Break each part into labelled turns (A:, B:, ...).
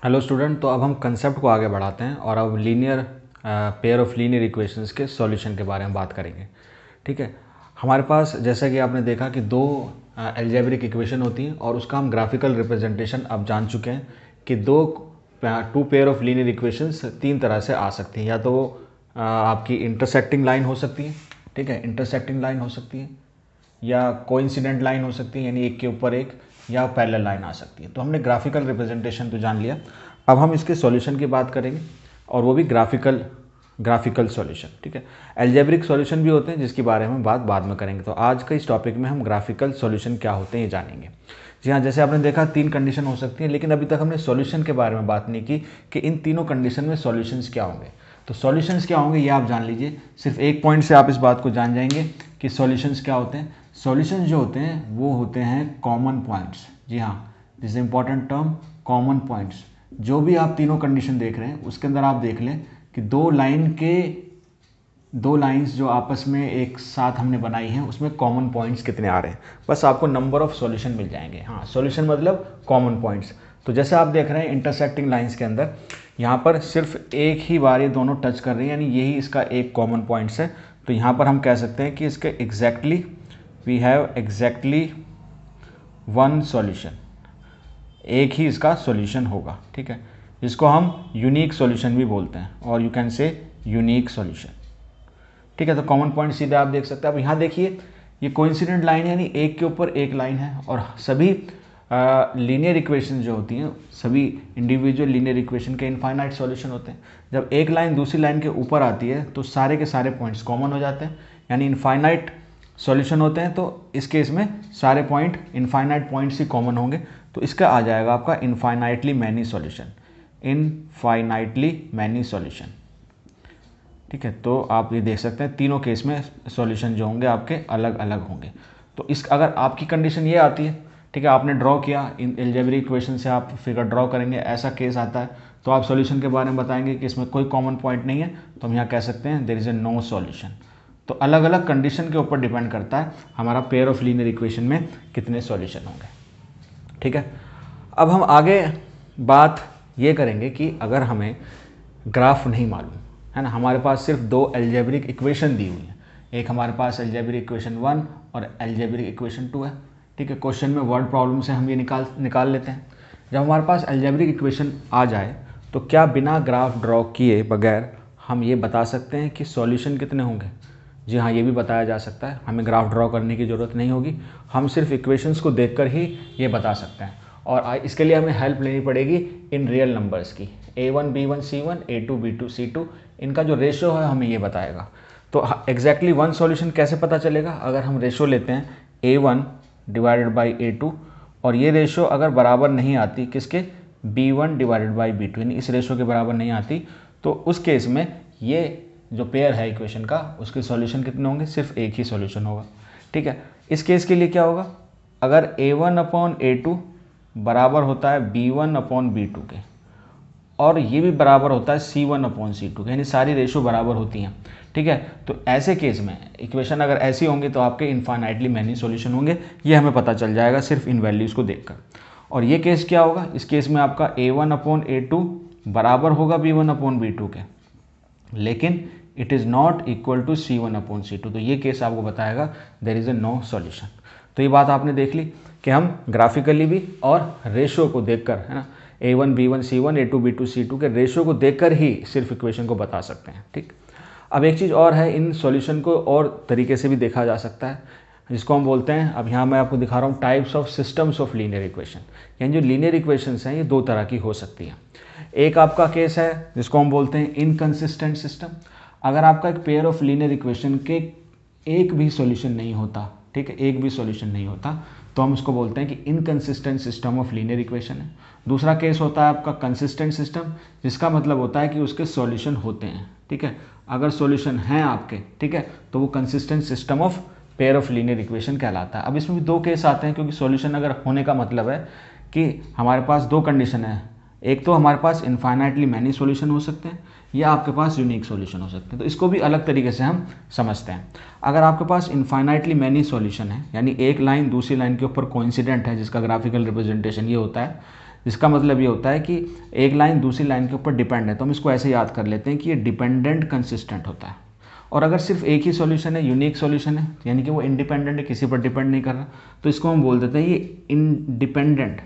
A: Hello student, तो अब हम कंसेप्ट को आगे बढ़ाते हैं और अब linear pair of linear equations के सॉल्यूशन के बारे में बात करेंगे। ठीक है, हमारे पास जैसा कि आपने देखा कि दो अलजेब्रिक इक्वेशन होती हैं और उसका हम ग्राफिकल रिप्रेजेंटेशन अब जान चुके हैं कि two pair of linear equations तीन तरह से आ सकती हैं। या तो वो आपकी इंटरसेक्टिंग लाइन हो सकती है, ठीक है, इंटरसेक्टिंग लाइन हो सकती है, या कोइंसिडेंट लाइन हो सकती है यानी एक के ऊपर एक, या पैरेलल लाइन आ सकती है। तो हमने ग्राफिकल रिप्रेजेंटेशन तो जान लिया, अब हम इसके सॉल्यूशन की बात करेंगे और वो भी ग्राफिकल सॉल्यूशन। ठीक है, अलजेब्रिक सॉल्यूशन भी होते हैं जिसके बारे में बात बाद में करेंगे। तो आज के इस टॉपिक में हम ग्राफिकल सॉल्यूशन क्या होते हैं ये जानेंगे। जी हाँ, जैसे आपने देखा तीन कंडीशन हो सकती हैं, लेकिन अभी तक हमने सॉल्यूशन के बारे में बात नहीं की कि इन तीनों कंडीशन में सॉल्यूशंस क्या होंगे। तो सॉल्यूशंस क्या होंगे ये आप जान लीजिए, सिर्फ एक पॉइंट से आप इस बात को जान जाएंगे कि सॉल्यूशंस क्या होते हैं। सॉल्यूशंस जो होते हैं वो होते हैं कॉमन पॉइंट्स। जी हाँ, this is important term, common points. जो भी आप तीनों कंडीशन देख रहे हैं उसके अंदर आप देख लें कि दो लाइंस जो आपस में एक साथ हमने बनाई हैं उसमें कॉमन पॉइंट्स कितने आ रहे हैं, बस आपको नंबर ऑफ सॉल्यूशन मिल जाएंगे। हाँ, सॉल्यूशन मतलब कॉमन पॉइंट्स। तो जैसे आप देख रहे हैं इंटरसेक्टिंग लाइंस के अंदर यहाँ पर सिर्फ एक ही बार ये दोनों टच कर रही हैं, यानी यही इसका एक कॉमन पॉइंट्स है। तो यहाँ पर हम कह सकते हैं कि इसके exactly we have exactly one solution, एक ही इसका सॉल्यूशन होगा। ठीक है, जिसको हम यूनिक सॉल्यूशन भी बोलते हैं, और you can say unique solution. ठीक है, तो कॉमन पॉइंट सीधे आप देख सकते हैं। अब यहाँ देखिए ये कोइंसिडेंट लाइन है, यानी एक के ऊपर एक लाइन है, और सभी लीनियर इक्वेशन जो होती हैं, सभी इंडिविजुअल लीनियर इक्वेशन के इनफाइनाइट सॉल्यूशन होते हैं। जब एक लाइन दूसरी लाइन के ऊपर आती है तो सारे के सारे पॉइंट्स कॉमन हो जाते हैं, यानी इनफाइनाइट सॉल्यूशन होते हैं। तो इस केस में सारे पॉइंट इनफाइनाइट पॉइंट्स ही कॉमन होंगे, तो इसका आ जाएगा आपका infinitely many solution, infinitely many solution. ठीक है, तो आप ये देख सकते हैं तीनों केस में सॉल्यूशन जो होंगे आपके अलग अलग होंगे। तो इस अगर आपकी कंडीशन ये आती है, ठीक है, आपने ड्रॉ किया, इन अलजेब्रिक इक्वेशन से आप फिगर ड्रॉ करेंगे, ऐसा केस आता है, तो आप सॉल्यूशन के बारे में बताएंगे कि इसमें कोई कॉमन पॉइंट नहीं है, तो हम यहाँ कह सकते हैं there is a no solution. तो अलग अलग कंडीशन के ऊपर डिपेंड करता है हमारा पेयर ऑफ लीनियर इक्वेशन में कितने सॉल्यूशन होंगे। ठीक है, अब हम आगे बात ये करेंगे कि अगर हमें ग्राफ नहीं मालूम है ना, हमारे पास सिर्फ दो अलजेब्रिक इक्वेशन दी हुई है, एक हमारे पास अलजेब्रिक इक्वेशन 1 और अलजेब्रिक इक्वेशन 2 है। ठीक है, क्वेश्चन में वर्ड प्रॉब्लम से हम ये निकाल लेते हैं। जब हमारे पास अलजेब्रिक इक्वेशन आ जाए तो क्या बिना ग्राफ ड्रॉ किए बगैर हम ये बता सकते हैं कि सॉल्यूशन कितने होंगे? जी हाँ, ये भी बताया जा सकता है, हमें ग्राफ ड्रॉ करने की ज़रूरत नहीं होगी, हम सिर्फ इक्वेशंस को देखकर ही ये बता सकते हैं। और इसके लिए हमें हेल्प लेनी पड़ेगी इन रियल नंबर्स की, a1 b1 c1 a2 b2 c2, इनका जो रेशो है हमें ये बताएगा। तो एग्जैक्टली वन सॉल्यूशन कैसे पता चलेगा? अगर हम रेशो लेते हैं a1 डिवाइडेड बाई a2, और ये रेशो अगर बराबर नहीं आती किसके, b1 डिवाइडेड बाई b2, यानी इस रेशो के बराबर नहीं आती, तो उस केस में ये जो पेयर है इक्वेशन का उसके सॉल्यूशन कितने होंगे? सिर्फ एक ही सॉल्यूशन होगा। ठीक है, इस केस के लिए क्या होगा? अगर a1 अपॉन a2 बराबर होता है b1 अपॉन b2 के, और ये भी बराबर होता है c1 अपॉन c2 के, यानी सारी रेशो बराबर होती हैं। ठीक है, तो ऐसे केस में इक्वेशन अगर ऐसी होंगी तो आपके इनफाइनाइटली मैनी सॉल्यूशन होंगे, ये हमें पता चल जाएगा सिर्फ इन वैल्यूज़ को देखकर। और ये केस क्या होगा? इस केस में आपका a1 अपॉन a2 बराबर होगा b1 अपॉन b2 के, लेकिन it is not equal to c1 upon c2, तो ये केस आपको बताएगा there is a no solution. तो ये बात आपने देख ली कि हम ग्राफिकली भी और रेशो को देखकर, है ना, a1 b1 c1 a2 b2 c2 के रेशो को देखकर ही सिर्फ इक्वेशन को बता सकते हैं। ठीक, अब एक चीज़ और है, इन सॉल्यूशन को और तरीके से भी देखा जा सकता है, जिसको हम बोलते हैं, अब यहाँ मैं आपको दिखा रहा हूँ, types of systems of linear equation. यानी जो लीनियर इक्वेशंस हैं ये दो तरह की हो सकती हैं। एक आपका केस है जिसको हम बोलते हैं इनकंसिस्टेंट सिस्टम। अगर आपका एक पेयर ऑफ लीनियर इक्वेशन के एक भी सॉल्यूशन नहीं होता, ठीक है, एक भी सॉल्यूशन नहीं होता, तो हम उसको बोलते हैं कि inconsistent system of linear equation है। दूसरा केस होता है आपका कंसिस्टेंट सिस्टम, जिसका मतलब होता है कि उसके सॉल्यूशन होते हैं। ठीक है, अगर सॉल्यूशन हैं आपके, ठीक है, तो वो consistent system of pair of linear equation कहलाता है। अब इसमें भी दो केस आते हैं, क्योंकि सॉल्यूशन अगर होने का मतलब है कि हमारे पास दो कंडीशन है, एक तो हमारे पास इनफाइनाइटली मैनी सॉल्यूशन हो सकते हैं, या आपके पास यूनिक सॉल्यूशन हो सकते हैं। तो इसको भी अलग तरीके से हम समझते हैं। अगर आपके पास इनफाइनाइटली मैनी सॉल्यूशन है, यानी एक लाइन दूसरी लाइन के ऊपर कोइंसिडेंट है, जिसका ग्राफिकल रिप्रेजेंटेशन ये होता है, जिसका मतलब ये होता है कि एक लाइन दूसरी लाइन के ऊपर डिपेंड है, तो हम इसको ऐसे याद कर लेते हैं कि ये डिपेंडेंट कंसिस्टेंट होता है। और अगर सिर्फ एक ही सॉल्यूशन है, यूनिक सॉल्यूशन है, यानी कि वो इंडिपेंडेंट है, किसी पर डिपेंड नहीं कर रहा, तो इसको हम बोल देते हैं ये इंडिपेंडेंट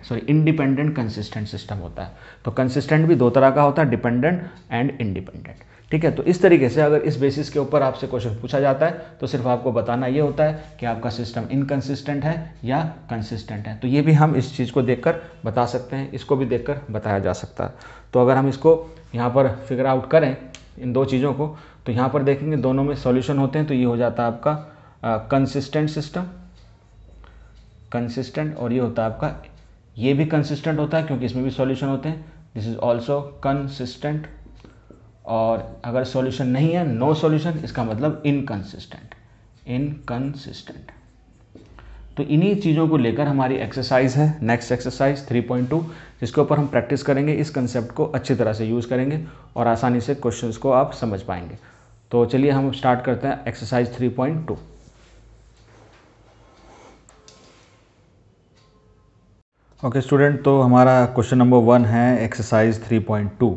A: कंसिस्टेंट सिस्टम होता है। तो कंसिस्टेंट भी दो तरह का होता है, डिपेंडेंट एंड इंडिपेंडेंट। ठीक है, तो इस तरीके से अगर इस बेसिस के ऊपर आपसे क्वेश्चन पूछा जाता है तो सिर्फ आपको बताना ये होता है कि आपका सिस्टम इनकंसिस्टेंट है या कंसिस्टेंट है। तो ये भी हम इस चीज़ को देखकर बता सकते हैं, इसको भी देखकर बताया जा सकता है। तो अगर हम इसको यहाँ पर फिगर आउट करें इन दो चीज़ों को, तो यहाँ पर देखेंगे दोनों में सॉल्यूशन होते हैं, तो ये हो जाता है आपका कंसिस्टेंट सिस्टम, कंसिस्टेंट, और ये होता है आपका, ये भी कंसिस्टेंट होता है क्योंकि इसमें भी सॉल्यूशन होते हैं, दिस इज ऑल्सो कंसिस्टेंट। और अगर सॉल्यूशन नहीं है, नो सॉल्यूशन, इसका मतलब इनकंसिस्टेंट, इनकंसिस्टेंट। तो इन्हीं चीज़ों को लेकर हमारी एक्सरसाइज है, नेक्स्ट एक्सरसाइज 3.2, जिसके ऊपर हम प्रैक्टिस करेंगे, इस कंसेप्ट को अच्छी तरह से यूज़ करेंगे और आसानी से क्वेश्चंस को आप समझ पाएंगे। तो चलिए हम स्टार्ट करते हैं एक्सरसाइज 3.2। ओके स्टूडेंट, तो हमारा क्वेश्चन नंबर 1 है एक्सरसाइज 3.2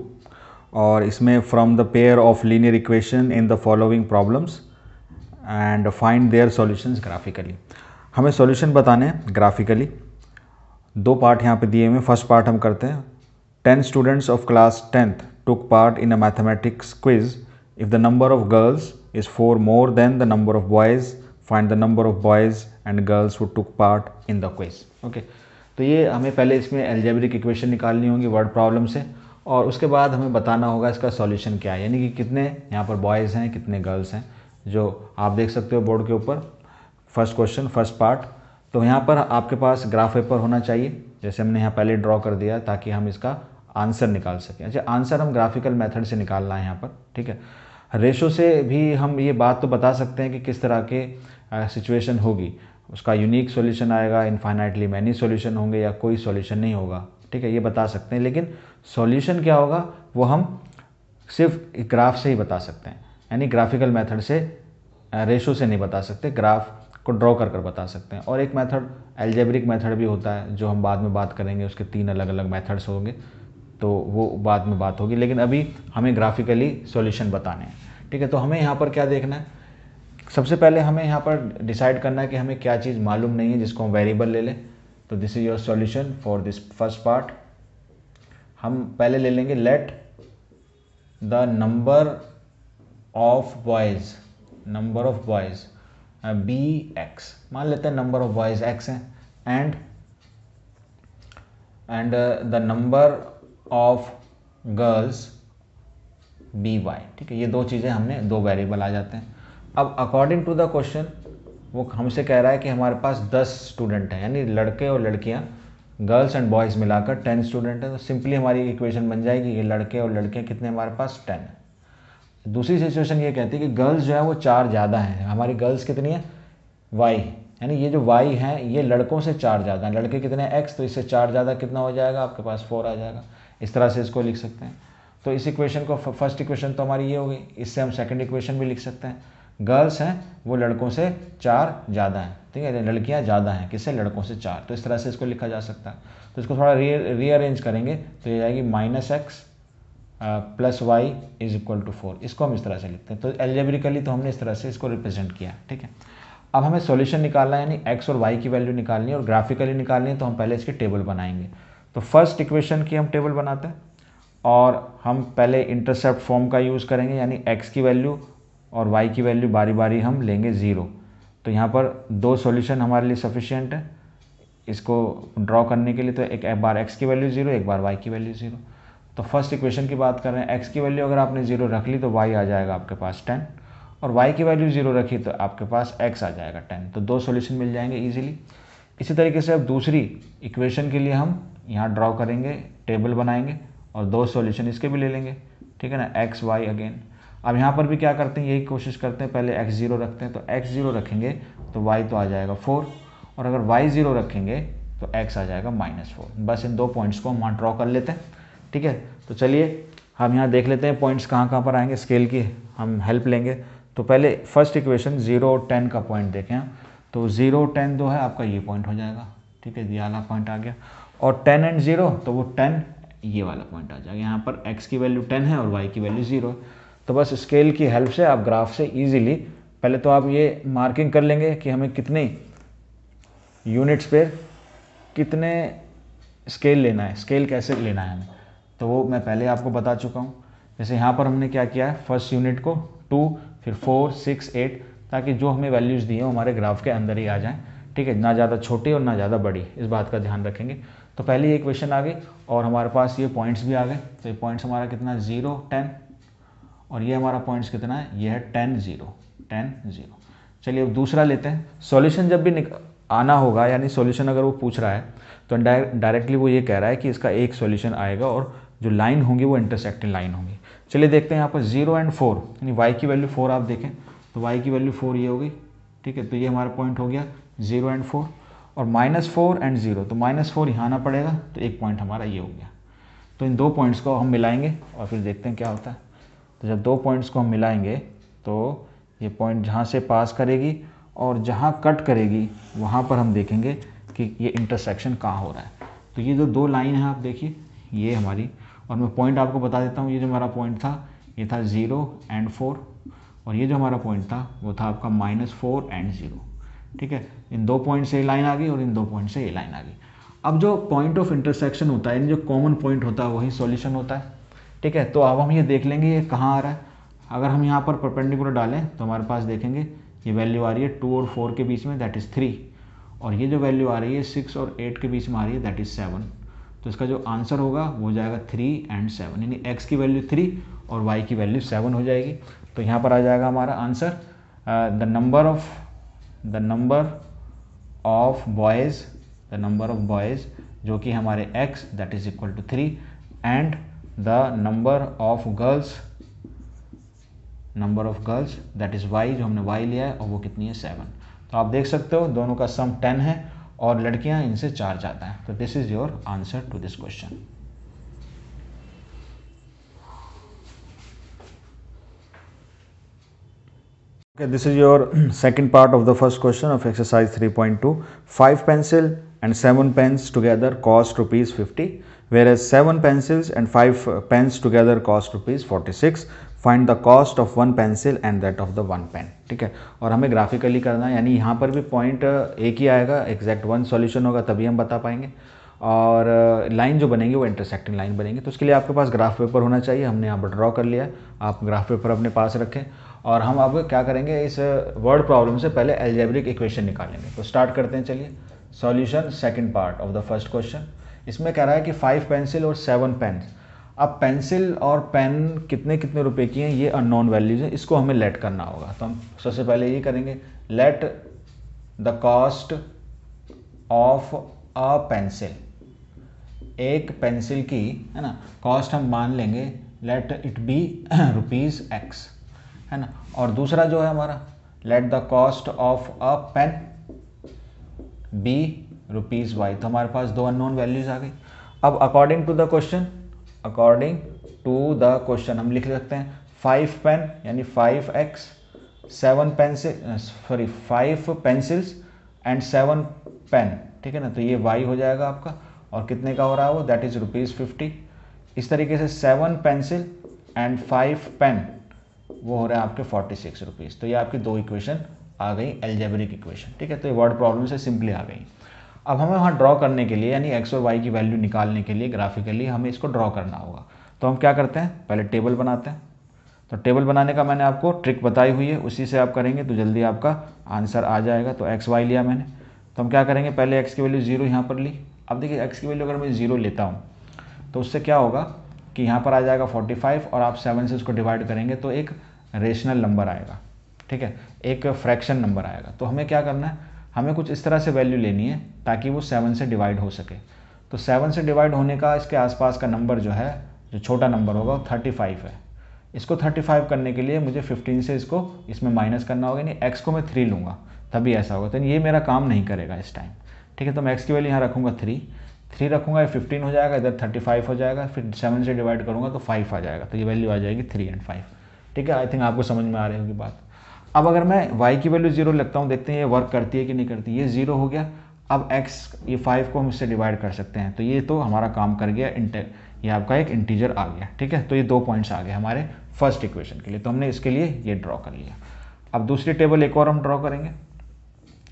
A: और इसमें from the pair of linear equation in the following problems and find their solutions graphically. हमें सॉल्यूशन बताने हैं ग्राफिकली। दो पार्ट यहाँ पे दिए हुए हैं। फर्स्ट पार्ट हम करते हैं, 10 students of class 10th took part in a mathematics quiz. If the number of girls is 4 more than the number of boys, find the number of boys and girls who took part in the quiz. Okay, तो ये हमें पहले इसमें algebraic equation निकालनी होगी word problem से, और उसके बाद हमें बताना होगा इसका सॉल्यूशन क्या है, यानी कि कितने यहाँ पर बॉयज़ हैं, कितने गर्ल्स हैं, जो आप देख सकते हो बोर्ड के ऊपर। First question, first part. तो यहाँ पर आपके पास ग्राफ पेपर होना चाहिए, जैसे हमने यहाँ पहले ड्रॉ कर दिया ताकि हम इसका आंसर निकाल सकें। अच्छा, आंसर हम ग्राफिकल मेथड से निकालना है यहाँ पर, ठीक है। रेशो से भी हम ये बात तो बता सकते हैं कि किस तरह के सिचुएशन होगी, उसका यूनिक सॉल्यूशन आएगा, इनफाइनाइटली मैनी सॉल्यूशन होंगे या कोई सॉल्यूशन नहीं होगा, ठीक है, ये बता सकते हैं। लेकिन सॉल्यूशन क्या होगा वो हम सिर्फ ग्राफ से ही बता सकते हैं, यानी ग्राफिकल मेथड से, रेशो से नहीं बता सकते, ग्राफ को ड्रॉ कर बता सकते हैं। और एक मेथड अलजेब्रिक मेथड भी होता है जो हम बाद में बात करेंगे, उसके 3 अलग अलग मेथड्स होंगे, तो वो बाद में बात होगी, लेकिन अभी हमें ग्राफिकली सॉल्यूशन बताने हैं, ठीक है। तो हमें यहाँ पर क्या देखना है, सबसे पहले हमें यहाँ पर डिसाइड करना है कि हमें क्या चीज़ मालूम नहीं है जिसको हम वेरिएबल ले लें। तो this is your solution for this first part. हम पहले ले लेंगे let the number of boys be x, मान लेते हैं नंबर ऑफ बॉयज़ एक्स हैं, and the number of girls be y, ठीक है। ये दो चीज़ें हमने, दो वेरिएबल आ जाते हैं। अब अकॉर्डिंग टू द क्वेश्चन वो हमसे कह रहा है कि हमारे पास 10 स्टूडेंट हैं, यानी लड़के और लड़कियां, गर्ल्स एंड बॉयज़ मिलाकर 10 स्टूडेंट हैं। तो सिंपली हमारी इक्वेशन बन जाएगी कि लड़के और लड़कियां कितने हमारे पास 10 हैं। दूसरी सिचुएशन ये कहती है कि गर्ल्स जो है वो 4 ज़्यादा हैं, हमारी गर्ल्स कितनी है वाई, यानी ये जो वाई हैं ये लड़कों से 4 ज़्यादा हैं, लड़के कितने हैं एक्स, तो इससे 4 ज़्यादा कितना हो जाएगा आपके पास 4 आ जाएगा। इस तरह से इसको लिख सकते हैं। तो इस इक्वेशन को, फर्स्ट इक्वेशन तो हमारी ये हो गई, इससे हम सेकंड इक्वेशन भी लिख सकते हैं, गर्ल्स हैं वो लड़कों से 4 ज़्यादा हैं, ठीक है, लड़कियां ज़्यादा हैं किससे, लड़कों से 4। तो इस तरह से इसको लिखा जा सकता है। तो इसको थोड़ा रीअरेंज करेंगे तो ये आएगी -x + y = 4। इसको हम इस तरह से लिखते हैं। तो अलजेब्रिकली तो हमने इस तरह से इसको रिप्रेजेंट किया, ठीक है। अब हमें सॉल्यूशन निकालना है, यानी x और y की वैल्यू निकालनी है और ग्राफिकली निकालनी है, तो हम पहले इसकी टेबल बनाएंगे। तो फर्स्ट इक्वेशन की हम टेबल बनाते हैं और हम पहले इंटरसेप्ट फॉर्म का यूज़ करेंगे, यानी x की वैल्यू और y की वैल्यू बारी बारी हम लेंगे 0। तो यहाँ पर 2 सॉल्यूशन हमारे लिए सफिशिएंट है इसको ड्रॉ करने के लिए। तो एक बार x की वैल्यू 0, एक बार y की वैल्यू 0। तो फर्स्ट इक्वेशन की बात कर रहे हैं, x की वैल्यू अगर आपने 0 रख ली तो y आ जाएगा आपके पास 10, और y की वैल्यू 0 रखी तो आपके पास x आ जाएगा 10। तो 2 सॉल्यूशन मिल जाएंगे ईजिली। इसी तरीके से अब दूसरी इक्वेशन के लिए हम यहाँ ड्रॉ करेंगे, टेबल बनाएंगे और 2 सॉल्यूशन इसके भी ले लेंगे, ठीक है ना, x y अगेन। अब यहाँ पर भी क्या करते हैं, यही कोशिश करते हैं, पहले x 0 रखते हैं। तो x 0 रखेंगे तो y तो आ जाएगा 4, और अगर y 0 रखेंगे तो x आ जाएगा -4। बस इन 2 पॉइंट्स को हम वहाँ ड्रॉ कर लेते हैं, ठीक है। तो चलिए हम यहाँ देख लेते हैं पॉइंट्स कहाँ पर आएंगे, स्केल की हम हेल्प लेंगे। तो पहले फर्स्ट इक्वेशन 0 और 10 का पॉइंट देखें, तो 0 10 जो है आपका ये पॉइंट हो जाएगा, ठीक है, ये वाला पॉइंट आ गया। और 10 एंड 0 तो वो 10 ये वाला पॉइंट आ जाएगा। यहाँ पर x की वैल्यू 10 है और y की वैल्यू 0 है। तो बस स्केल की हेल्प से आप ग्राफ से इजीली पहले तो आप ये मार्किंग कर लेंगे कि हमें कितने यूनिट्स पे कितने स्केल लेना है, स्केल कैसे लेना है हमें, तो वो मैं पहले आपको बता चुका हूँ। जैसे यहाँ पर हमने क्या किया है, फर्स्ट यूनिट को 2, फिर 4, 6, 8, ताकि जो हमें वैल्यूज़ दी हैं वो हमारे ग्राफ के अंदर ही आ जाएँ। ठीक है, ना ज़्यादा छोटी और ना ज़्यादा बड़ी, इस बात का ध्यान रखेंगे। तो पहली इक्वेशन आ गई और हमारे पास ये पॉइंट्स भी आ गए। तो ये पॉइंट्स हमारा कितना 0, 10 और ये हमारा पॉइंट्स कितना है, ये है 10, 0, 10, 0। चलिए अब दूसरा लेते हैं। सॉल्यूशन जब भी आना होगा, यानी सॉल्यूशन अगर वो पूछ रहा है तो डायरेक्टली वो ये कह रहा है कि इसका एक सॉल्यूशन आएगा और जो लाइन होंगी वो इंटरसेक्टिंग लाइन होंगी। चलिए देखते हैं यहाँ पर 0 एंड 4, यानी y की वैल्यू 4 आप देखें तो y की वैल्यू 4 ये हो गई। ठीक है, तो ये हमारा पॉइंट हो गया 0 एंड 4 और -4 एंड 0, तो -4 यहाँ आना पड़ेगा, तो एक पॉइंट हमारा ये हो गया। तो इन दो पॉइंट्स को हम मिलाएंगे और फिर देखते हैं क्या होता है। तो जब दो पॉइंट्स को हम मिलाएंगे तो ये पॉइंट जहाँ से पास करेगी और जहाँ कट करेगी वहाँ पर हम देखेंगे कि ये इंटरसेक्शन कहाँ हो रहा है। तो ये जो दो लाइन है आप देखिए ये हमारी, और मैं पॉइंट आपको बता देता हूँ। ये जो हमारा पॉइंट था ये था 0 एंड 4 और ये जो हमारा पॉइंट था वो था आपका -4 एंड 0। ठीक है, इन दो पॉइंट से ये लाइन आ गई और इन दो पॉइंट से ये लाइन आ गई। अब जो पॉइंट ऑफ इंटरसेक्शन होता है, यानी जो कॉमन पॉइंट होता है वही सॉल्यूशन होता है। ठीक है, तो अब हम ये देख लेंगे ये कहाँ आ रहा है। अगर हम यहाँ पर परपेंडिकुलर डालें तो हमारे पास देखेंगे ये वैल्यू आ रही है 2 और 4 के बीच में, दैट इज़ 3, और ये जो वैल्यू आ रही है 6 और 8 के बीच में आ रही है, दैट इज़ 7। तो इसका जो आंसर होगा वो हो जाएगा 3 एंड 7, यानी x की वैल्यू 3 और y की वैल्यू 7 हो जाएगी। तो यहाँ पर आ जाएगा हमारा answer the number of boys जो कि हमारे x that is equal to 3 and the number of girls that is y, जो हमने y लिया है और वो कितनी है 7। तो आप देख सकते हो दोनों का सम 10 है और लड़कियां इनसे 4 जाता है। तो this is your answer to this question. Okay, this is your second part of the first question of exercise 3.2. 5 pencil and 7 pens together cost rupees 50, whereas 7 pencils and 5 pens together cost rupees 46. Find the cost of 1 pencil and that of the 1 pen. ठीक है, और हमें graphically करना है, यानी यहाँ पर भी पॉइंट एक ही आएगा, एग्जैक्ट 1 सॉल्यूशन होगा तभी हम बता पाएंगे, और लाइन जो बनेगी वो इंटरसेक्टिंग लाइन बनेगी। तो उसके लिए आपके पास ग्राफ पेपर होना चाहिए। हमने यहाँ पर ड्रॉ कर लिया है, आप ग्राफ पेपर अपने पास रखें और हम अब क्या करेंगे, इस वर्ड प्रॉब्लम से पहले अलजेब्रिक इक्वेशन निकालेंगे। तो स्टार्ट करते हैं। चलिए, solution second part of the first question. इसमें कह रहा है कि 5 पेंसिल और 7 पेन। अब पेंसिल और पेन कितने कितने रुपए की हैं ये अननोन वैल्यूज हैं, इसको हमें लेट करना होगा। तो हम सबसे पहले ये करेंगे, late the cost of a pencil, एक पेंसिल की, है ना, कॉस्ट हम मान लेंगे लेट इट बी ₹x, है ना। और दूसरा जो है हमारा, let the cost of a pen be ₹y। तो हमारे पास दो अननोन वैल्यूज आ गई। अब अकॉर्डिंग टू द क्वेश्चन हम लिख सकते हैं 5 पेन यानी 5x, 5 पेंसिल्स एंड 7 पेन। ठीक है ना, तो ये y हो जाएगा आपका, और कितने का हो रहा है वो, दैट इज ₹50। इस तरीके से 7 पेंसिल एंड 5 पेन वो हो रहा है आपके 46 रुपीज़। तो ये आपकी दो इक्वेशन आ गई, अलजेब्रिक इक्वेशन। ठीक है, तो ये वर्ड प्रॉब्लम से सिंपली आ गई। अब हमें वहाँ ड्रॉ करने के लिए, यानी x और y की वैल्यू निकालने के लिए ग्राफिकली हमें इसको ड्रॉ करना होगा। तो हम क्या करते हैं, पहले टेबल बनाते हैं। तो टेबल बनाने का मैंने आपको ट्रिक बताई हुई है, उसी से आप करेंगे तो जल्दी आपका आंसर आ जाएगा। तो x y लिया मैंने, तो हम क्या करेंगे, पहले x की वैल्यू 0 यहाँ पर ली। अब देखिए x की वैल्यू अगर मैं 0 लेता हूँ तो उससे क्या होगा कि यहाँ पर आ जाएगा 45 और आप 7 से उसको डिवाइड करेंगे तो एक रेशनल नंबर आएगा। ठीक है, एक फ्रैक्शन नंबर आएगा। तो हमें क्या करना है, हमें कुछ इस तरह से वैल्यू लेनी है ताकि वो 7 से डिवाइड हो सके। तो 7 से डिवाइड होने का इसके आसपास का नंबर जो है, जो छोटा नंबर होगा वो 35 है। इसको 35 करने के लिए मुझे 15 से इसको इसमें माइनस करना होगा, यानी x को मैं 3 लूँगा तभी ऐसा होगा। तो ये मेरा काम नहीं करेगा इस टाइम। ठीक है, तो मैं x की वैल्यू यहाँ रखूँगा 3 रखूँगा, 15 हो जाएगा, इधर 35 हो जाएगा, फिर 7 से डिवाइड करूँगा तो 5 आ जाएगा। तो ये वैल्यू आ जाएगी 3 एंड 5। ठीक है, आई थिंक आपको समझ में आ रही होगी बात। अब अगर मैं y की वैल्यू 0 लगता हूँ, देखते हैं ये वर्क करती है कि नहीं करती। ये 0 हो गया। अब x ये 5 को हम इससे डिवाइड कर सकते हैं, तो ये तो हमारा काम कर गया, ये आपका एक इंटीजर आ गया, ठीक है। तो ये 2 पॉइंट्स आ गए हमारे फर्स्ट इक्वेशन के लिए, तो हमने इसके लिए ये ड्रॉ कर लिया। अब दूसरी टेबल एक और हम ड्रॉ करेंगे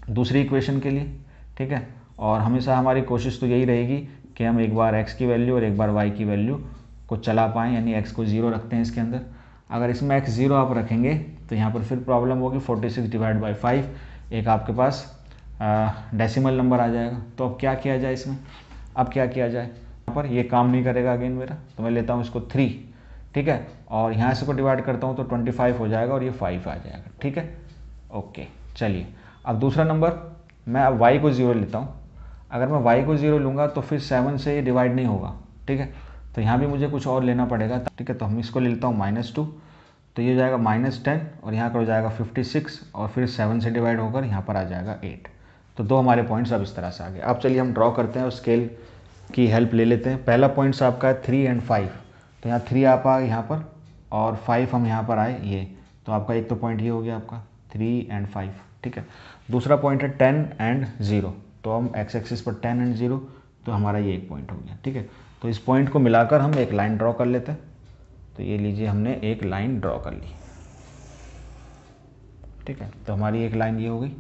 A: दूसरी इक्वेशन के लिए, ठीक है। और हमेशा हमारी कोशिश तो यही रहेगी कि हम एक बार x की वैल्यू और एक बार y की वैल्यू को चला पाएँ, यानी x को 0 रखते हैं इसके अंदर। अगर इसमें x 0 आप रखेंगे तो यहाँ पर फिर प्रॉब्लम होगी, 46 डिवाइड बाई 5 एक आपके पास डेसिमल नंबर आ जाएगा। तो अब क्या किया जाए इसमें, अब क्या किया जाए, यहाँ पर ये काम नहीं करेगा अगेन मेरा, तो मैं लेता हूँ इसको 3, ठीक है। और यहाँ से को डिवाइड करता हूँ तो 25 हो जाएगा और ये 5 आ जाएगा, ठीक है। ओके, चलिए अब दूसरा नंबर मैं अब y को 0 लेता हूँ। अगर मैं y को 0 लूँगा तो फिर 7 से ये डिवाइड नहीं होगा, ठीक है। तो यहाँ भी मुझे कुछ और लेना पड़ेगा, ठीक है। तो हम इसको ले लेता हूँ -2, तो ये हो जाएगा -10 और यहाँ पर हो जाएगा 56 और फिर 7 से डिवाइड होकर यहाँ पर आ जाएगा 8। तो 2 हमारे पॉइंट्स अब इस तरह से आ गए। अब चलिए हम ड्रॉ करते हैं और स्केल की हेल्प ले लेते हैं। पहला पॉइंट्स आपका है 3 और 5, तो यहाँ 3 आप आए यहाँ पर और 5 हम यहाँ पर आए ये, तो आपका एक तो पॉइंट ये हो गया आपका 3 और 5, ठीक है। दूसरा पॉइंट है 10 और 0, तो हम x एक्सिस पर 10 और 0, तो हमारा ये एक पॉइंट हो गया, ठीक है। तो इस पॉइंट को मिलाकर हम एक लाइन ड्रॉ कर लेते हैं। तो ये लीजिए हमने एक लाइन ड्रॉ कर ली, ठीक है। तो हमारी एक लाइन ये हो गई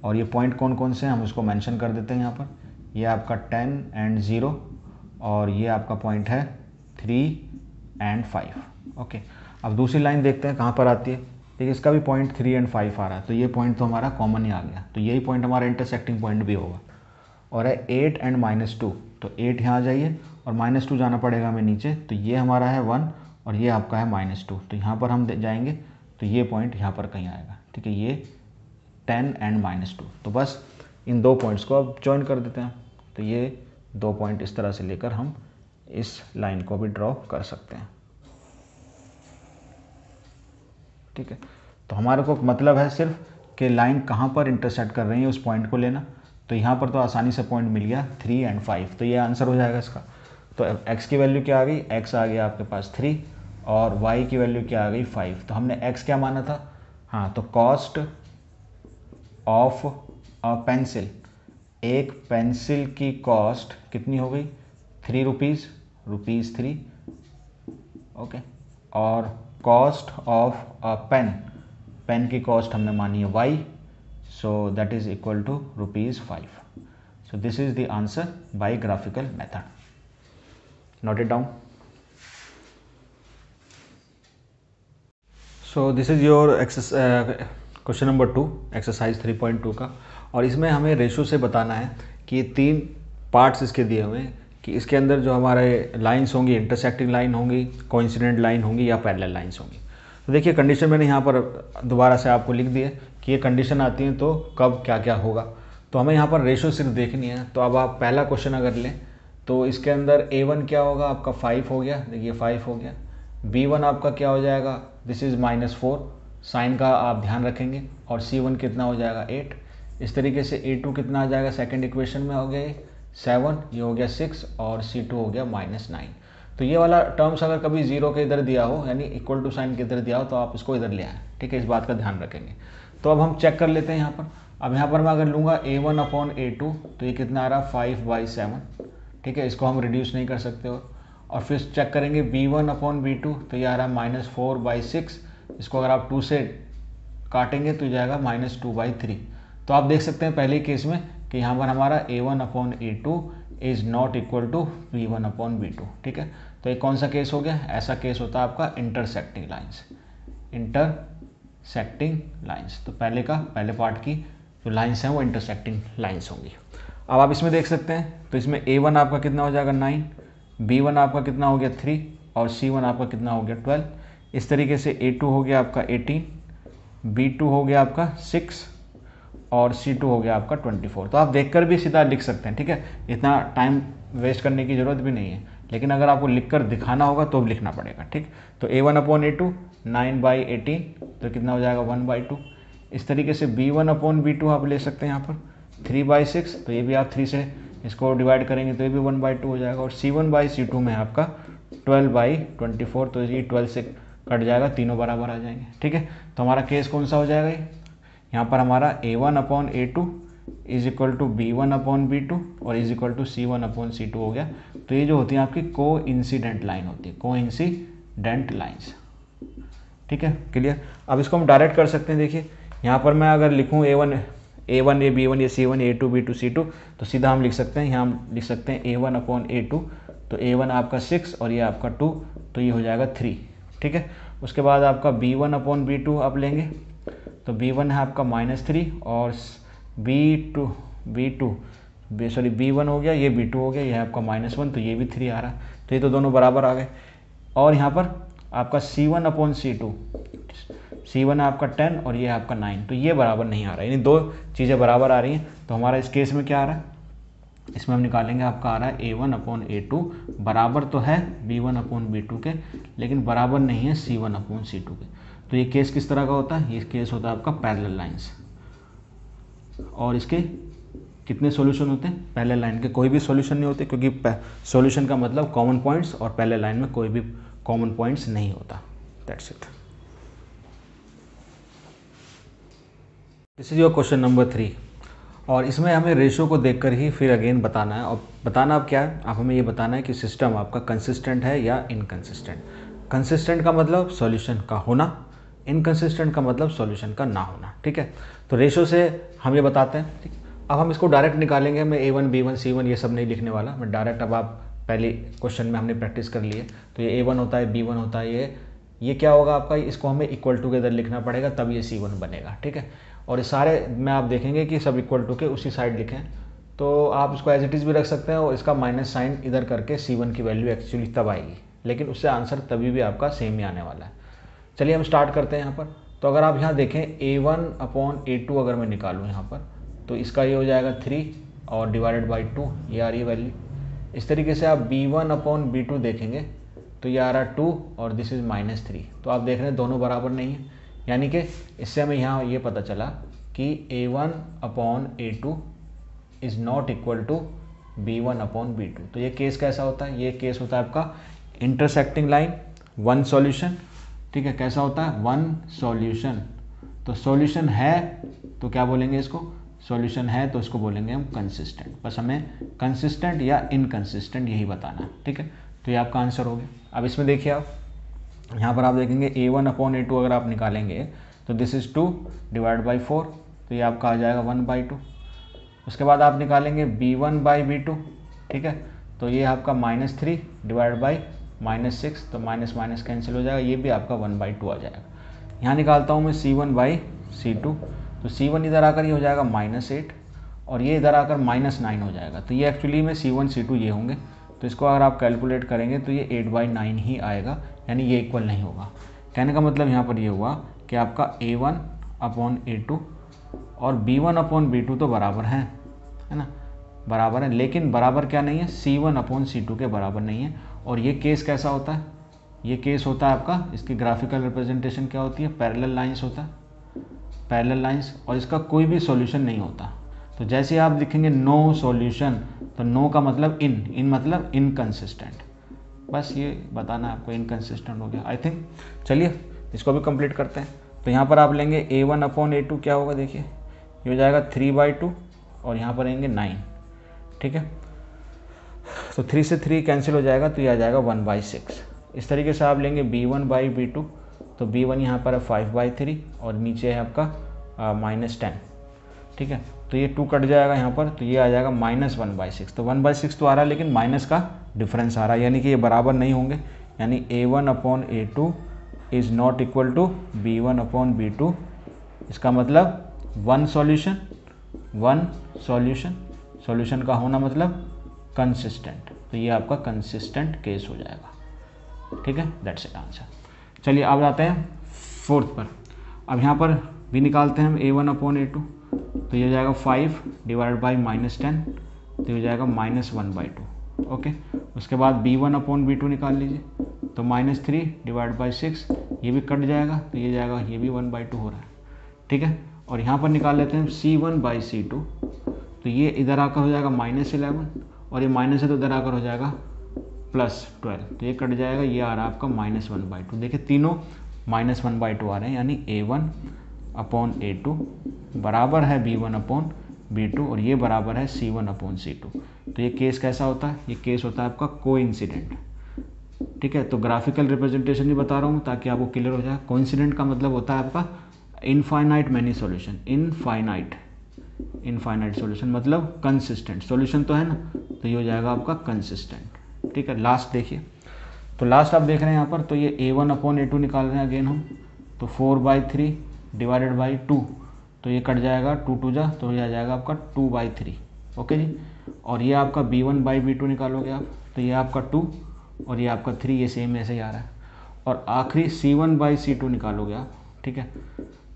A: और ये पॉइंट कौन कौन से हैं हम उसको मेंशन कर देते हैं यहाँ पर। ये आपका 10 और 0 और ये आपका पॉइंट है 3 और 5, ओके। अब दूसरी लाइन देखते हैं कहाँ पर आती है। देखिए इसका भी पॉइंट 3 और 5 आ रहा है, तो ये पॉइंट तो हमारा कॉमन ही आ गया, तो यही पॉइंट हमारा इंटरसेक्टिंग पॉइंट भी होगा। और है 8 और -2, तो 8 यहाँ आ जाइए और -2 जाना पड़ेगा हमें नीचे, तो ये हमारा है 1 और ये आपका है -2, तो यहाँ पर हम जाएंगे तो ये पॉइंट यहाँ पर कहीं आएगा, ठीक है। ये 10 और -2, तो बस इन 2 पॉइंट्स को अब जॉइन कर देते हैं। तो ये 2 पॉइंट इस तरह से लेकर हम इस लाइन को भी ड्रॉ कर सकते हैं, ठीक है। तो हमारे को मतलब है सिर्फ कि लाइन कहाँ पर इंटरसेक्ट कर रही है उस पॉइंट को लेना। तो यहाँ पर तो आसानी से पॉइंट मिल गया 3 और 5, तो ये आंसर हो जाएगा इसका। तो x की वैल्यू क्या आ गई, x आ गया आपके पास 3 और y की वैल्यू क्या आ गई 5। तो हमने x क्या माना था, हाँ, तो कॉस्ट ऑफ अ पेंसिल, एक पेंसिल की कॉस्ट कितनी हो गई 3 रुपीज़, ₹3, ओके। और cost of a pen, pen की कॉस्ट हमने मानी है y, so that is equal to ₹5. So this is the answer by graphical method. Note it down. So this is your question number 2, exercise 3.2 का। और इसमें हमें ratio से बताना है कि 3 पार्ट्स इसके दिए हुए हैं कि इसके अंदर जो हमारे लाइंस होंगी इंटरसेक्टिंग लाइन होंगी, कोइंसिडेंट लाइन होंगी या पैरेलल लाइंस होंगी। तो देखिए कंडीशन मैंने यहाँ पर दोबारा से आपको लिख दी है कि ये कंडीशन आती है तो कब क्या क्या होगा। तो हमें यहाँ पर रेशो सिर्फ देखनी है। तो अब आप पहला क्वेश्चन अगर लें तो इसके अंदर A1 क्या होगा आपका 5 हो गया, देखिए 5 हो गया। B1 आपका क्या हो जाएगा, दिस इज़ -4, साइन का आप ध्यान रखेंगे। और C1 कितना हो जाएगा 8। इस तरीके से A2 कितना आ जाएगा, सेकेंड इक्वेशन में हो गया 7, ये हो गया 6 और C2 हो गया -9। तो ये वाला टर्म्स अगर कभी 0 के इधर दिया हो, यानी इक्वल टू साइन के इधर दिया हो, तो आप इसको इधर ले आएँ, ठीक है। इस बात का ध्यान रखेंगे। तो अब हम चेक कर लेते हैं यहाँ पर। अब यहाँ पर मैं अगर लूँगा A1/A2 तो ये कितना आ रहा है 5/7, ठीक है। इसको हम रिड्यूस नहीं कर सकते और फिर चेक करेंगे B1/B2 तो ये आ रहा है -4/6। इसको अगर आप 2 से काटेंगे तो जाएगा -2/3। तो आप देख सकते हैं पहले केस में कि यहाँ पर हमारा A1/A2 is not equal to B1/B2, ठीक है। तो ये कौन सा केस हो गया, ऐसा केस होता है आपका इंटरसेक्टिंग लाइन्स, इंटरसेक्टिंग लाइन्स। तो पहले पार्ट की जो लाइन्स हैं वो इंटरसेक्टिंग लाइन्स होंगी। अब आप इसमें देख सकते हैं तो इसमें A1 आपका कितना हो जाएगा 9, B1 आपका कितना हो गया 3 और C1 आपका कितना हो गया 12। इस तरीके से A2 हो गया आपका 18, B2 हो गया आपका 6 और C2 हो गया आपका 24। तो आप देखकर भी सीधा लिख सकते हैं, ठीक है। इतना टाइम वेस्ट करने की ज़रूरत भी नहीं है, लेकिन अगर आपको लिखकर दिखाना होगा तो लिखना पड़ेगा, ठीक। तो A1/A2 9/18 तो कितना हो जाएगा 1/2। इस तरीके से B1/B2 आप ले सकते हैं यहाँ पर 3/6, तो ये भी आप 3 से इसको डिवाइड करेंगे तो ये भी 1/2 हो जाएगा। और C1/C2 में आपका 12/24, तो ये 12 से कट जाएगा, तीनों बराबर आ जाएंगे, ठीक है। तो हमारा केस कौन सा हो जाएगा, यहाँ पर हमारा A1/A2 is equal to B1 upon B2 और is equal to C1 upon C2 हो गया। तो ये जो होती है आपकी को इंसिडेंट लाइन होती है, को इंसिडेंट लाइन्स। ठीक है, क्लियर। अब इसको हम डायरेक्ट कर सकते हैं। देखिए यहाँ पर मैं अगर लिखूँ A1 ये B1 ये C1 A2 B2 C2 तो सीधा हम लिख सकते हैं, यहाँ हम लिख सकते हैं A1 अपॉन A2, तो A1 आपका 6 और ये आपका 2, तो ये हो जाएगा 3। ठीक है, उसके बाद आपका B1 अपॉन B2 आप लेंगे, तो B1 है आपका -3 और B1 हो गया, ये B2 हो गया, ये है आपका -1, तो ये भी 3 आ रहा है, तो ये तो दोनों बराबर आ गए। और यहाँ पर आपका C1 अपॉन C2, C1 है आपका 10 और ये है आपका 9, तो ये बराबर नहीं आ रहा है, यानी दो चीज़ें बराबर आ रही हैं। तो हमारा इस केस में क्या आ रहा है, इसमें हम निकालेंगे, आपका आ रहा है A1 अपॉन A2 बराबर तो है B1 अपॉन B2 के, लेकिन बराबर नहीं है C1 अपॉन C2 के। तो ये केस किस तरह का होता है, ये केस होता है आपका पैरेलल लाइंस। और इसके कितने सॉल्यूशन होते हैं, पैरेलल लाइन के कोई भी सॉल्यूशन नहीं होते, क्योंकि सॉल्यूशन का मतलब कॉमन पॉइंट्स, और पैरेलल लाइन में कोई भी कॉमन पॉइंट्स नहीं होता। That's it. This is your question number 3, और इसमें हमें रेशो को देखकर ही फिर अगेन बताना है। और बताना अब क्या है, आप हमें ये बताना है कि सिस्टम आपका कंसिस्टेंट है या इनकंसिस्टेंट। कंसिस्टेंट का मतलब सॉल्यूशन का होना, इनकंसिस्टेंट का मतलब सॉल्यूशन का ना होना। ठीक है, तो रेशो से हम ये बताते हैं। ठीक, अब हम इसको डायरेक्ट निकालेंगे। मैं A1 B1 C1 ये सब नहीं लिखने वाला, मैं डायरेक्ट, अब आप पहले क्वेश्चन में हमने प्रैक्टिस कर ली है, तो ये A1 होता है, B1 होता है, ये क्या होगा आपका, इसको हमें इक्वल टुगेदर लिखना पड़ेगा, तब ये C1 बनेगा। ठीक है, और ये सारे में आप देखेंगे कि सब इक्वल टू के उसी साइड लिखें, तो आप इसको एज इट इज़ भी रख सकते हैं, और इसका माइनस साइन इधर करके C1 की वैल्यू एक्चुअली तब आएगी, लेकिन उससे आंसर तभी भी आपका सेम ही आने वाला है। चलिए हम स्टार्ट करते हैं यहाँ पर। तो अगर आप यहाँ देखें A1 अपॉन A2 अगर मैं निकालूँ यहाँ पर, तो इसका ये हो जाएगा 3 और डिवाइडेड बाई 2, ये आ रही है वैल्यू। इस तरीके से आप B1 अपॉन B2 देखेंगे तो ये आ रहा है 2 और दिस इज़ -3। तो आप देख रहे हैं दोनों बराबर नहीं है, यानी कि इससे हमें यहाँ ये पता चला कि A1 upon A2 is not equal to B1 upon B2। तो ये केस कैसा होता है, ये केस होता है आपका इंटरसेक्टिंग लाइन, वन सॉल्यूशन। ठीक है, कैसा होता है, वन सॉल्यूशन। तो सॉल्यूशन है तो क्या बोलेंगे इसको, सॉल्यूशन है तो इसको बोलेंगे हम कंसिस्टेंट। बस हमें कंसिस्टेंट या इनकंसिस्टेंट यही बताना है। ठीक है, तो ये आपका आंसर हो गया। अब इसमें देखिए आप यहाँ पर आप देखेंगे A1 अपॉन A2 अगर आप निकालेंगे तो दिस इज़ 2 डिवाइड बाई 4, तो ये आपका आ जाएगा 1/2। उसके बाद आप निकालेंगे B1 बाई B2। ठीक है, तो ये आपका -3 डिवाइड बाई -6, तो माइनस माइनस कैंसिल हो जाएगा, ये भी आपका 1/2 आ जाएगा। यहाँ निकालता हूँ मैं C1 बाई C2, तो C1 इधर आकर ये हो जाएगा -8 और ये इधर आकर -9 हो जाएगा। तो ये एक्चुअली में C1 C2 ये होंगे, तो इसको अगर आप कैलकुलेट करेंगे तो ये 8/9 ही आएगा, यानी ये इक्वल नहीं होगा। कहने का मतलब यहाँ पर ये हुआ कि आपका A1 अपॉन A2 और B1 अपॉन B2 तो बराबर हैं, है ना, बराबर है, लेकिन बराबर क्या नहीं है, C1 अपॉन C2 के बराबर नहीं है। और ये केस कैसा होता है, ये केस होता है आपका, इसकी ग्राफिकल रिप्रेजेंटेशन क्या होती है, पैरेलल लाइंस होता है, पैरेलल लाइंस, और इसका कोई भी सॉल्यूशन नहीं होता। तो जैसे आप लिखेंगे नो सॉल्यूशन, तो नो का मतलब इन मतलब इनकंसिस्टेंट। बस ये बताना आपको, इनकंसिस्टेंट हो गया आई थिंक। चलिए इसको भी कंप्लीट करते हैं। तो यहाँ पर आप लेंगे A1 अपॉन A2 क्या होगा, देखिए ये हो जाएगा 3/2 और यहाँ पर आएंगे 9। ठीक है, तो 3 से 3 कैंसिल हो जाएगा, तो ये आ जाएगा 1/6। इस तरीके से आप लेंगे B1 बाई B2, तो B1 यहाँ पर है 5/3 और नीचे है आपका -10। ठीक है, तो ये 2 कट जाएगा यहाँ पर, तो ये आ जाएगा -1/6। तो 1/6 तो आ रहा है, लेकिन माइनस का डिफरेंस आ रहा है, यानी कि ये बराबर नहीं होंगे, यानी A1 upon A2 is not equal to B1 upon B2। इसका मतलब वन सॉल्यूशन, सॉल्यूशन का होना मतलब कंसिस्टेंट, तो ये आपका कंसिस्टेंट केस हो जाएगा। ठीक है, दैट्स इट आंसर। चलिए अब आते हैं 4th पर। अब यहाँ पर भी निकालते हैं हम A1 अपॉन A2, तो ये हो जाएगा 5 डिवाइड बाई -10, तो ये हो जाएगा -1/2। ओके, उसके बाद B1 अपॉन B2 निकाल लीजिए, तो -3 डिवाइड बाई 6, ये भी कट जाएगा, तो ये जाएगा, ये भी 1/2 हो रहा है। ठीक है, और यहाँ पर निकाल लेते हैं C1 बाई C2, तो ये इधर आकर हो जाएगा -11 और ये माइनस है तो इधर आकर हो जाएगा +12, तो ये कट जाएगा, ये आ रहा है आपका -1/2। देखिए तीनों -1/2 आ रहे हैं, यानी A1 अपॉन A2 बराबर है B1 अपॉन B2 और ये बराबर है C1/C2। तो ये केस कैसा होता है? ये केस होता है आपका कोइंसिडेंट। ठीक है, तो ग्राफिकल रिप्रेजेंटेशन ही बता रहा हूँ ताकि आपको क्लियर हो जाए। कोइंसिडेंट का मतलब होता है आपका infinite many solution. Infinite solution मतलब कंसिस्टेंट सॉल्यूशन तो है ना, तो ये हो जाएगा आपका कंसिस्टेंट। ठीक है, लास्ट देखिए, तो लास्ट आप देख रहे हैं यहाँ पर, तो ये A1/A2 निकाल रहे हैं अगेन हम, तो 4/3 डिवाइडेड बाई 2, तो ये कट जाएगा 2 2 जा, तो ये आ जाएगा आपका 2/3। ओके जी, और ये आपका B1/B2 निकालोगे आप, तो ये आपका 2 और ये आपका 3, ये सेम ऐसे ही आ रहा है। और आखिरी C1/C2 निकालोगे आप। ठीक है,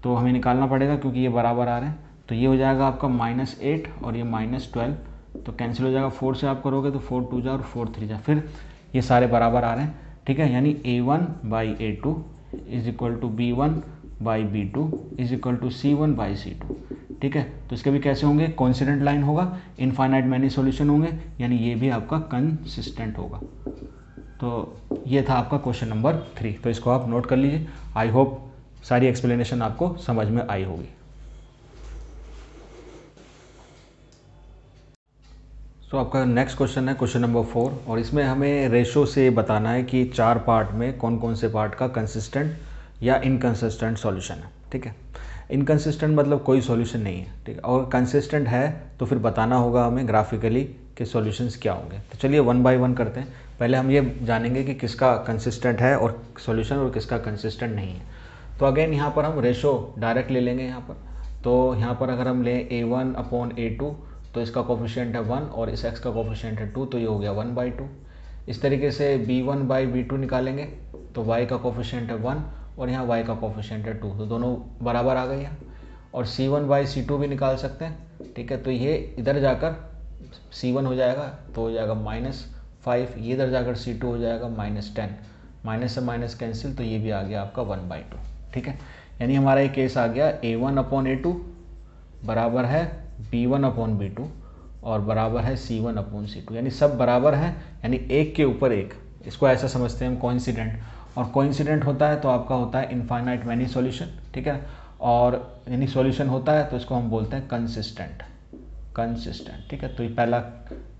A: तो हमें निकालना पड़ेगा क्योंकि ये बराबर आ रहे हैं, तो ये हो जाएगा आपका -8 और ये -12, तो कैंसिल हो जाएगा। 4 से आप करोगे तो 4 2 जा और 4 3 जा, फिर ये सारे बराबर आ रहे हैं। ठीक है, यानी A1/A2 is equal to B1/B2 is equal to C1/C2। ठीक है, तो इसके भी कैसे होंगे? कोइंसिडेंट लाइन होगा, इनफाइनाइट मैनी सॉल्यूशन होंगे, यानी ये भी आपका कंसिस्टेंट होगा। तो ये था आपका क्वेश्चन नंबर 3, तो इसको आप नोट कर लीजिए। आई होप सारी एक्सप्लेनेशन आपको समझ में आई होगी। तो आपका नेक्स्ट क्वेश्चन है क्वेश्चन नंबर 4, और इसमें हमें रेशो से बताना है कि 4 पार्ट में कौन कौन से पार्ट का कंसिस्टेंट या इनकंसिस्टेंट सॉल्यूशन है। ठीक है, इनकंसिस्टेंट मतलब कोई सॉल्यूशन नहीं है। ठीक है, और कंसिस्टेंट है तो फिर बताना होगा हमें ग्राफिकली कि सॉल्यूशंस क्या होंगे। तो चलिए 1 बाय 1 करते हैं। पहले हम ये जानेंगे कि किसका कंसिस्टेंट है और सॉल्यूशन और किसका कंसिस्टेंट नहीं है। तो अगेन यहाँ पर हम रेशो डायरेक्ट ले लेंगे यहाँ पर। तो यहाँ पर अगर हम लें A1/A2, तो इसका कोफिशिएंट है 1 और इस x का कोफिशिएंट है 2, तो ये हो गया 1/2। इस तरीके से B1/B2 निकालेंगे, तो y का कोफिशिएंट है 1 और यहाँ y का कोफिशिएंट है 2, तो दोनों बराबर आ गए यहाँ। और C1/C2 भी निकाल सकते हैं। ठीक है, तो ये इधर जाकर C1 हो जाएगा तो हो जाएगा -5, ये इधर जाकर C2 हो जाएगा -10, माइनस से माइनस कैंसिल, तो ये भी आ गया आपका 1/2। ठीक है, यानी हमारा ये केस आ गया A1/A2 बराबर है B1/B2 और बराबर है C1/C2, यानी सब बराबर है, यानी एक के ऊपर एक। इसको ऐसा समझते हैं हम कोइंसिडेंट, और कोइंसिडेंट होता है तो आपका होता है इनफाइनाइट मैनी सॉल्यूशन। ठीक है, और यानी सॉल्यूशन होता है तो इसको हम बोलते हैं कंसिस्टेंट। ठीक है, तो ये पहला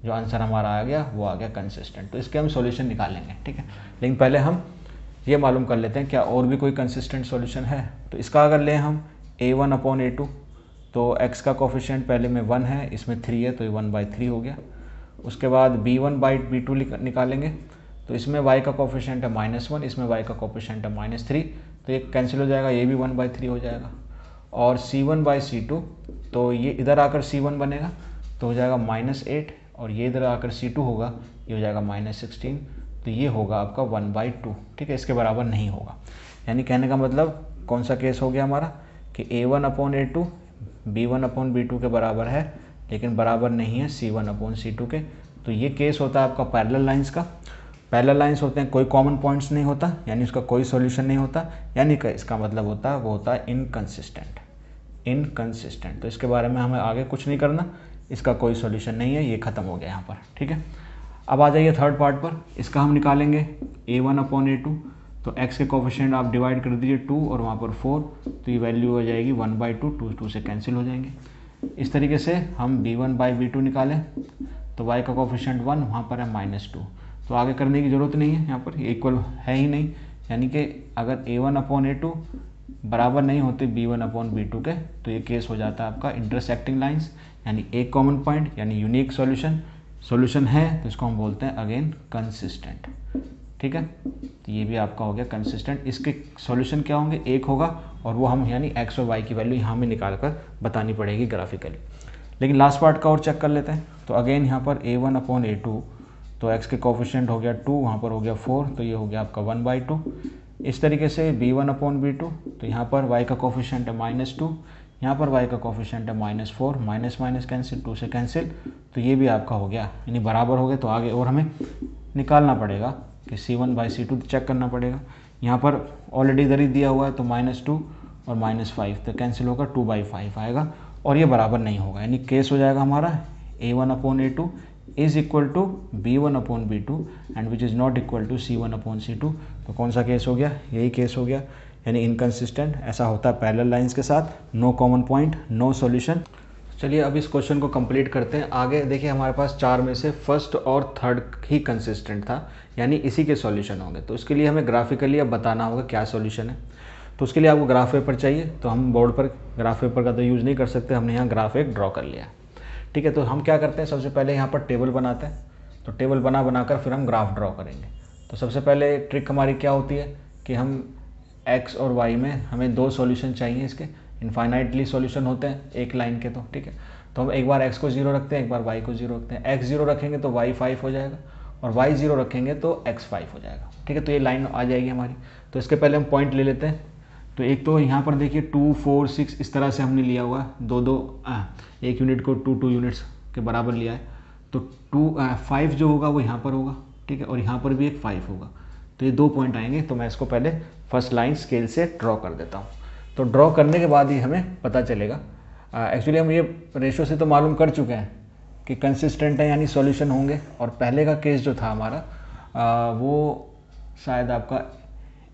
A: जो आंसर हमारा आ गया वो आ गया कंसिस्टेंट। तो इसके हम सॉल्यूशन निकालेंगे। ठीक है, लेकिन पहले हम ये मालूम कर लेते हैं क्या और भी कोई कंसिस्टेंट सॉल्यूशन है। तो इसका अगर लें हम A1/A2, तो x का कोफिशिएंट पहले में 1 है, इसमें 3 है, तो ये 1/3 हो गया। उसके बाद B1/B2 निकालेंगे, तो इसमें y का कोफिशिएंट है -1, इसमें y का कोफिशिएंट है -3, तो ये कैंसिल हो जाएगा, ये भी 1/3 हो जाएगा। और C1/C2, तो ये इधर आकर C1 बनेगा तो हो जाएगा -8, और ये इधर आकर C2 होगा, ये हो जाएगा -16, तो ये होगा आपका 1/2। ठीक है, इसके बराबर नहीं होगा। यानी कहने का मतलब कौन सा केस हो गया हमारा कि A1/A2 B1/B2 के बराबर है, लेकिन बराबर नहीं है C1/C2 के। तो ये केस होता है आपका पैरेलल लाइंस का। पैरेलल लाइंस होते हैं, कोई कॉमन पॉइंट्स नहीं होता, यानी उसका कोई सॉल्यूशन नहीं होता, यानी कि इसका मतलब होता है वो होता है इनकंसिस्टेंट। तो इसके बारे में हमें आगे कुछ नहीं करना, इसका कोई सॉल्यूशन नहीं है, ये खत्म हो गया यहाँ पर। ठीक है, अब आ जाइए थर्ड पार्ट पर। इसका हम निकालेंगे A1/A2, तो x के कोफिशिएंट आप डिवाइड कर दीजिए 2 और वहाँ पर 4, तो ये वैल्यू हो जाएगी 1/2, 2 से कैंसिल हो जाएंगे। इस तरीके से हम B1/B2 निकालें, तो y का कोफिशिएंट 1, वहाँ पर है -2, तो आगे करने की ज़रूरत नहीं है, यहाँ पर इक्वल है ही नहीं। यानी कि अगर A1/A2 बराबर नहीं होते B1/B2 के, तो ये केस हो जाता है आपका इंटरसेक्टिंग लाइंस, यानी एक कॉमन पॉइंट, यानी यूनिक सॉल्यूशन है, तो इसको हम बोलते हैं अगेन कंसिस्टेंट। ठीक है, तो ये भी आपका हो गया कंसिस्टेंट। इसके सॉल्यूशन क्या होंगे? एक होगा, और वो हम यानी x और y की वैल्यू यहाँ में निकाल कर बतानी पड़ेगी ग्राफिकली। लेकिन लास्ट पार्ट का और चेक कर लेते हैं। तो अगेन यहाँ पर A1/A2, तो x के कोफिशिएंट हो गया 2, वहाँ पर हो गया 4, तो ये हो गया आपका 1/2। इस तरीके से B1/B2, तो यहाँ पर y का कोफिशिएंट है -2, यहाँ पर y का कोफिशिएंट है -4, माइनस कैंसिल, 2 से कैंसिल, तो ये भी आपका हो गया, यानी बराबर हो गए। तो आगे और हमें निकालना पड़ेगा कि C1/C2 चेक करना पड़ेगा। यहाँ पर ऑलरेडी इधर ही दिया हुआ है, तो -2 और -5, तो कैंसिल होगा, 2/5 आएगा, और ये बराबर नहीं होगा। यानी केस हो जाएगा हमारा A1/A2 is equal to B1/B2 and which is not equal to C1/C2। तो कौन सा केस हो गया? यही केस हो गया, यानी इनकंसिस्टेंट। ऐसा होता है पैरेलल लाइंस के साथ, no common point, no solution. चलिए अब इस क्वेश्चन को कंप्लीट करते हैं। आगे देखिए हमारे पास 4 में से फर्स्ट और थर्ड ही कंसिस्टेंट था, यानी इसी के सॉल्यूशन होंगे। तो इसके लिए हमें ग्राफिकली अब बताना होगा क्या सॉल्यूशन है। तो उसके लिए आपको ग्राफ पेपर चाहिए, तो हम बोर्ड पर ग्राफ पेपर का तो यूज़ नहीं कर सकते, हमने यहाँ ग्राफ एक ड्रॉ कर लिया। ठीक है, तो हम क्या करते हैं, सबसे पहले यहाँ पर टेबल बनाते हैं। तो टेबल बनाकर फिर हम ग्राफ ड्रॉ करेंगे। तो सबसे पहले ट्रिक हमारी क्या होती है कि हम एक्स और वाई में हमें 2 सॉल्यूशन चाहिए, इसके इनफाइनाइटली सॉल्यूशन होते हैं एक लाइन के। तो ठीक है, तो हम एक बार x को 0 रखते हैं, एक बार y को 0 रखते हैं। x 0 रखेंगे तो y 5 हो जाएगा, और y 0 रखेंगे तो x 5 हो जाएगा। ठीक है, तो ये लाइन आ जाएगी हमारी। तो इसके पहले हम पॉइंट ले लेते हैं। तो एक तो यहाँ पर देखिए 2, 4, 6 इस तरह से हमने लिया हुआ है, एक यूनिट को 2 यूनिट्स के बराबर लिया है। तो 5 जो होगा वो यहाँ पर होगा। ठीक है, और यहाँ पर भी एक 5 होगा। तो ये 2 पॉइंट आएंगे। तो मैं इसको पहले फर्स्ट लाइन स्केल से ड्रॉ कर देता हूँ। तो ड्रॉ करने के बाद ही हमें पता चलेगा। एक्चुअली हम ये रेशो से तो मालूम कर चुके हैं कि कंसिस्टेंट है यानी सॉल्यूशन होंगे। और पहले का केस जो था हमारा वो शायद आपका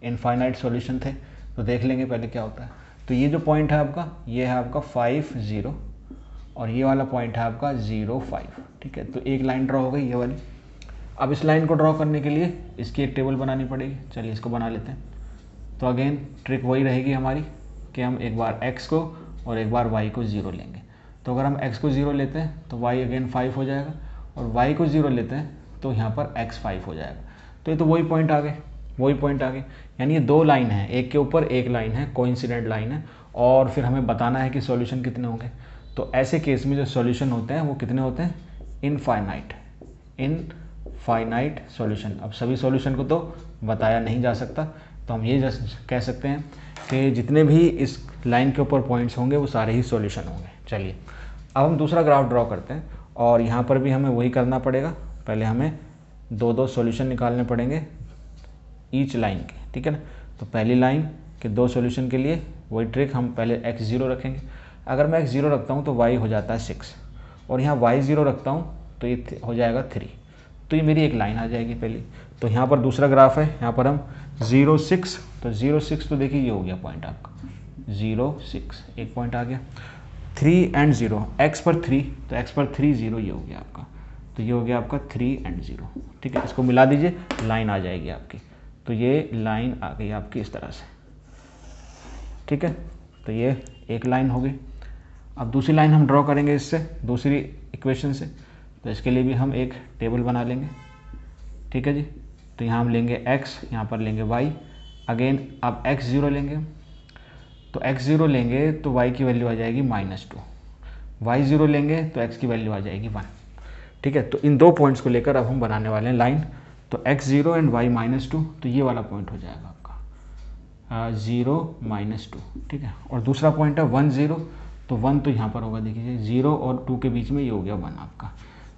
A: इनफाइनाइट सॉल्यूशन थे। तो देख लेंगे पहले क्या होता है। तो ये जो पॉइंट है आपका, ये है आपका 5, 0, और ये वाला पॉइंट है आपका 0, 5। ठीक है, तो एक लाइन ड्रॉ हो गई ये वाली। अब इस लाइन को ड्रॉ करने के लिए इसकी एक टेबल बनानी पड़ेगी। चलिए इसको बना लेते हैं। तो अगेन ट्रिक वही रहेगी हमारी कि हम एक बार x को और एक बार y को 0 लेंगे। तो अगर हम x को 0 लेते हैं तो y अगेन 5 हो जाएगा, और y को 0 लेते हैं तो यहाँ पर x 5 हो जाएगा। तो ये तो वही पॉइंट आ गए, यानी ये 2 लाइन है, एक के ऊपर एक लाइन है, कोइंसिडेंट लाइन है। और फिर हमें बताना है कि सॉल्यूशन कितने होंगे। तो ऐसे केस में जो सॉल्यूशन होते हैं वो कितने होते हैं, इनफाइनाइट सॉल्यूशन। अब सभी सॉल्यूशन को तो बताया नहीं जा सकता, तो हम ये जस्ट कह सकते हैं कि जितने भी इस लाइन के ऊपर पॉइंट्स होंगे वो सारे ही सॉल्यूशन होंगे। चलिए अब हम दूसरा ग्राफ ड्रॉ करते हैं, और यहाँ पर भी हमें वही करना पड़ेगा। पहले हमें 2 सॉल्यूशन निकालने पड़ेंगे ईच लाइन के। ठीक है ना, तो पहली लाइन के 2 सॉल्यूशन के लिए वही ट्रिक, हम पहले x 0 रखेंगे। अगर मैं x 0 रखता हूँ तो y हो जाता है 6, और यहाँ y 0 रखता हूँ तो ये हो जाएगा 3। तो ये मेरी एक लाइन आ जाएगी पहली। तो यहाँ पर दूसरा ग्राफ है, यहाँ पर हम 0, 6, तो 0, 6 तो देखिए ये हो गया पॉइंट आपका 0, 6, एक पॉइंट आ गया। 3 and 0, x पर 3, तो x पर 3, 0 ये हो गया आपका। तो ये हो गया आपका 3 and 0। ठीक है, इसको मिला दीजिए, लाइन आ जाएगी आपकी। तो ये लाइन आ गई आपकी इस तरह से। ठीक है, तो ये एक लाइन हो गई। अब दूसरी लाइन हम ड्रॉ करेंगे इससे, दूसरी इक्वेशन से। तो इसके लिए भी हम एक टेबल बना लेंगे। ठीक है जी, तो यहाँ हम लेंगे x, यहाँ पर लेंगे y। अगेन अब x 0 लेंगे, तो x 0 लेंगे तो y की वैल्यू आ जाएगी -2। y 0 लेंगे तो x की वैल्यू आ जाएगी 1। ठीक है, तो इन 2 पॉइंट्स को लेकर अब हम बनाने वाले हैं लाइन। तो x 0 एंड y -2, तो ये वाला पॉइंट हो जाएगा आपका 0, -2। ठीक है, और दूसरा पॉइंट है 1, 0, तो 1 तो यहाँ पर होगा, देखिए 0 और 2 के बीच में ये हो गया 1 आपका।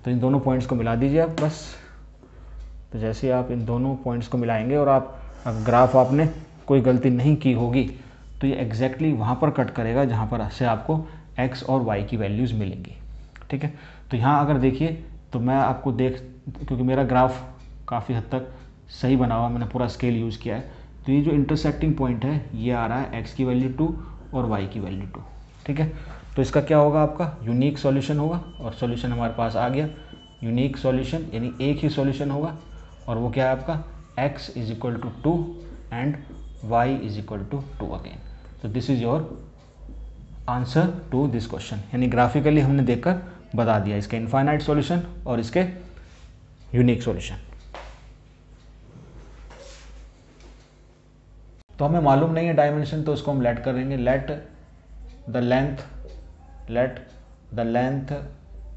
A: तो इन दोनों पॉइंट्स को मिला दीजिए आप बस। तो जैसे ही आप इन दोनों पॉइंट्स को मिलाएंगे और आप ग्राफ आपने कोई गलती नहीं की होगी तो ये एग्जैक्टली वहाँ पर कट करेगा जहाँ पर से आपको x और y की वैल्यूज़ मिलेंगी। ठीक है, तो यहाँ अगर देखिए तो मैं आपको क्योंकि मेरा ग्राफ काफ़ी हद तक सही बना हुआ, मैंने पूरा स्केल यूज़ किया है। तो ये जो इंटरसेक्टिंग पॉइंट है ये आ रहा है x की वैल्यू 2 और y की वैल्यू 2। ठीक है, तो इसका क्या होगा, आपका यूनिक सॉल्यूशन होगा। और सॉल्यूशन हमारे पास आ गया, यूनिक सॉल्यूशन यानी एक ही सॉल्यूशन होगा। और वो क्या है आपका, x = 2 एंड y = 2 अगेन। तो this is your answer to this question, यानी ग्राफिकली हमने देखकर बता दिया इसके इनफाइनाइट सॉल्यूशन और इसके यूनिक सॉल्यूशन। तो हमें मालूम नहीं है डायमेंशन, तो उसको हम लेट करेंगे। Let the length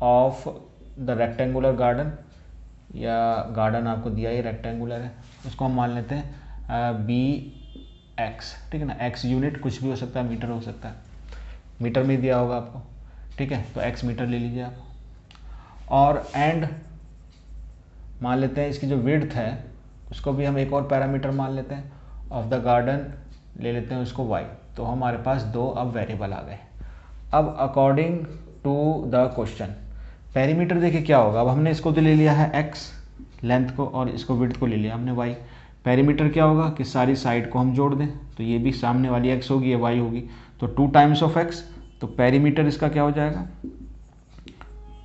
A: of the rectangular garden, या गार्डन आपको दिया ही रेक्टेंगुलर है, उसको हम मान लेते हैं bx। ठीक है ना, x यूनिट कुछ भी हो सकता है, मीटर हो सकता है, मीटर में दिया होगा आपको। ठीक है, तो x मीटर ले लीजिए आप। और एंड मान लेते हैं इसकी जो विड्थ है उसको भी हम एक और पैरामीटर मान लेते हैं, ऑफ द गार्डन ले लेते हैं उसको y। तो हमारे पास 2 अब वेरिएबल आ गए। अब according to the question perimeter देखिए क्या होगा। अब हमने इसको तो ले लिया है x लेंथ को, और इसको विड्थ को ले लिया हमने y। पेरीमीटर क्या होगा कि सारी साइड को हम जोड़ दें, तो ये भी सामने वाली x होगी, ये y होगी, तो 2 टाइम्स ऑफ x। तो पेरीमीटर इसका क्या हो जाएगा,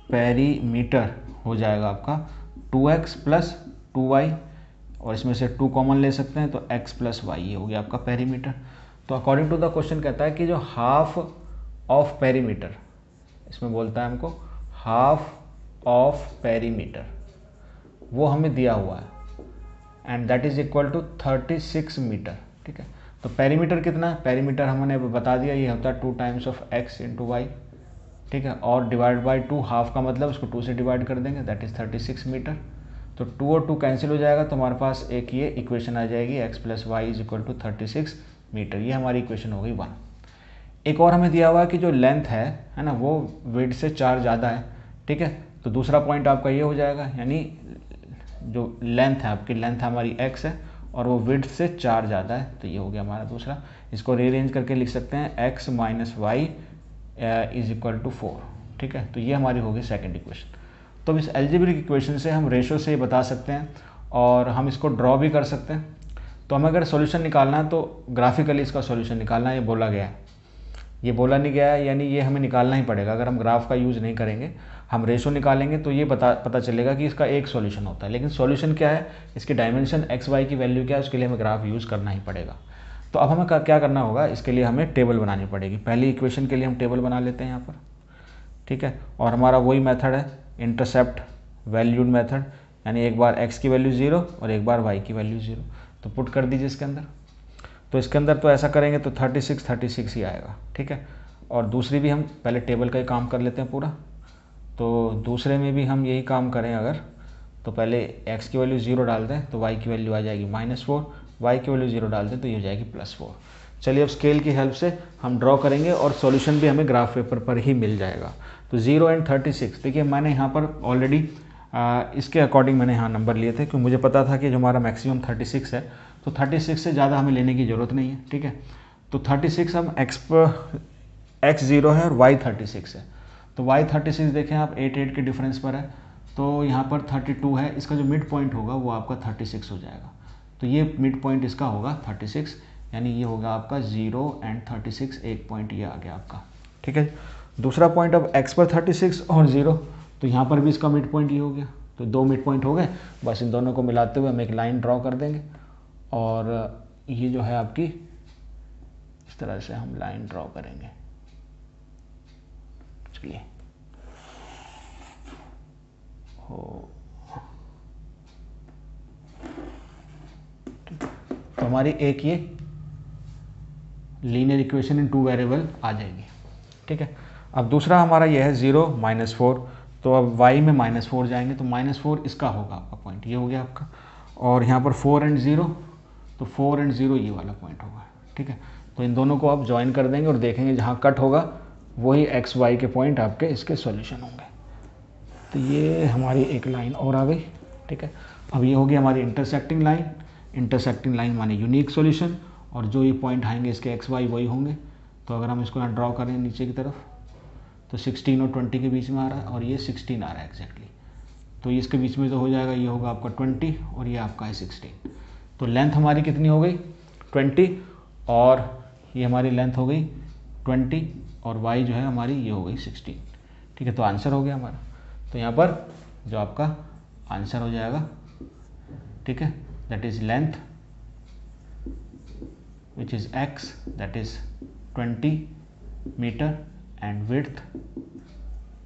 A: पेरीमीटर हो जाएगा आपका 2x प्लस 2y, और इसमें से 2 कॉमन ले सकते हैं तो x प्लस वाई, ये हो गया आपका पेरीमीटर। तो अकॉर्डिंग टू द क्वेश्चन कहता है कि जो हाफ ऑफ पेरीमीटर, इसमें बोलता है हमको हाफ ऑफ पेरीमीटर, वो हमें दिया हुआ है and that is equal to 36 metre. ठीक है, तो पेरीमीटर कितना है, पेरीमीटर हमने बता दिया, ये होता है 2 times of x into y. ठीक है, और डिवाइड बाई 2, हाफ का मतलब उसको 2 से डिवाइड कर देंगे, दैट इज 36 मीटर। तो 2 और 2 कैंसिल हो जाएगा, तो हमारे पास एक ये इक्वेशन आ जाएगी x plus y is equal to 36 metre. ये हमारी इक्वेशन हो गई 1। एक और हमें दिया हुआ है कि जो लेंथ है ना, वो विड्थ से 4 ज़्यादा है। ठीक है, तो दूसरा पॉइंट आपका ये हो जाएगा, यानी जो लेंथ है आपकी, लेंथ हमारी x है और वो विड्थ से 4 ज़्यादा है, तो ये हो गया हमारा दूसरा। इसको रीअरेंज करके लिख सकते हैं x minus y is equal to 4। ठीक है, तो ये हमारी होगी सेकंड इक्वेशन। तो इस एल्जेब्रिक इक्वेशन से हम रेशो से बता सकते हैं और हम इसको ड्रॉ भी कर सकते हैं। तो हमें अगर सॉल्यूशन निकालना है तो ग्राफिकली इसका सॉल्यूशन निकालना है, ये बोला गया है, ये बोला नहीं गया है, यानी ये हमें निकालना ही पड़ेगा। अगर हम ग्राफ का यूज़ नहीं करेंगे, हम रेशो निकालेंगे तो ये पता चलेगा कि इसका एक सॉल्यूशन होता है। लेकिन सॉल्यूशन क्या है, इसकी डायमेंशन एक्स वाई की वैल्यू क्या है, उसके लिए हमें ग्राफ यूज़ करना ही पड़ेगा। तो अब हमें क्या करना होगा, इसके लिए हमें टेबल बनानी पड़ेगी। पहली इक्वेशन के लिए हम टेबल बना लेते हैं यहाँ पर। ठीक है, और हमारा वही मेथड है इंटरसेप्ट वैल्यूड मेथड, यानी एक बार x की वैल्यू 0 और एक बार y की वैल्यू 0। तो पुट कर दीजिए इसके अंदर। तो इसके अंदर तो ऐसा करेंगे तो 36 ही आएगा। ठीक है, और दूसरी भी हम पहले टेबल का ही काम कर लेते हैं पूरा। तो दूसरे में भी हम यही काम करें अगर, तो पहले x की वैल्यू 0 डाल दें तो y की वैल्यू आ जाएगी -4, y की वैल्यू 0 डाल दें तो ये हो जाएगी +4। चलिए अब स्केल की हेल्प से हम ड्रॉ करेंगे और सॉल्यूशन भी हमें ग्राफ पेपर पर ही मिल जाएगा। तो 0 एंड 36, देखिए मैंने यहाँ पर ऑलरेडी इसके अकॉर्डिंग मैंने यहाँ नंबर लिए थे, क्योंकि मुझे पता था कि जो हमारा मैक्सिमम 36 है, तो 36 से ज़्यादा हमें लेने की ज़रूरत नहीं है। ठीक है, तो 36 हम x 0 है और y 36 है, तो y 36 देखें आप 8 के डिफरेंस पर है, तो यहाँ पर 32 है, इसका जो मिड पॉइंट होगा वो आपका 36 हो जाएगा। तो ये मिड पॉइंट इसका होगा 36, यानी ये होगा आपका 0 एंड 36, एक पॉइंट ये आ गया आपका। ठीक है, दूसरा पॉइंट अब x पर 36 और 0, तो यहाँ पर भी इसका मिड पॉइंट ये हो गया। तो 2 मिड पॉइंट हो गए, बस इन दोनों को मिलाते हुए हम एक लाइन ड्रॉ कर देंगे और ये जो है आपकी इस तरह से हम लाइन ड्रॉ करेंगे। चलिए तो हमारी एक ये लीनियर इक्वेशन इन 2 वेरिएबल आ जाएगी। ठीक है, अब दूसरा हमारा ये है 0 -4, तो अब y में -4 जाएंगे, तो -4 इसका होगा आपका पॉइंट, ये हो गया आपका। और यहाँ पर 4 एंड 0, तो 4 एंड 0 ये वाला पॉइंट होगा। ठीक है, तो इन दोनों को आप ज्वाइन कर देंगे और देखेंगे जहाँ कट होगा वही x y के पॉइंट आपके इसके सॉल्यूशन होंगे। तो ये हमारी एक लाइन और आ गई। ठीक है, अब ये होगी हमारी इंटरसेक्टिंग लाइन। इंटरसेक्टिंग लाइन माने यूनिक सॉल्यूशन, और जो ये पॉइंट आएंगे इसके एक्स वाई वही होंगे। तो अगर हम इसको यहाँ ड्रॉ करें नीचे की तरफ, तो 16 और 20 के बीच में आ रहा है, और ये 16 आ रहा है एग्जैक्टली। तो इसके बीच में जो हो जाएगा, ये होगा आपका 20 और ये आपका है 16। तो लेंथ हमारी कितनी हो गई 20, और ये हमारी लेंथ हो गई 20, और y जो है हमारी ये हो गई 16। ठीक है, तो आंसर हो गया हमारा। तो यहाँ पर जो आपका आंसर हो जाएगा, ठीक है, that is length which is x, that is 20 metre, and width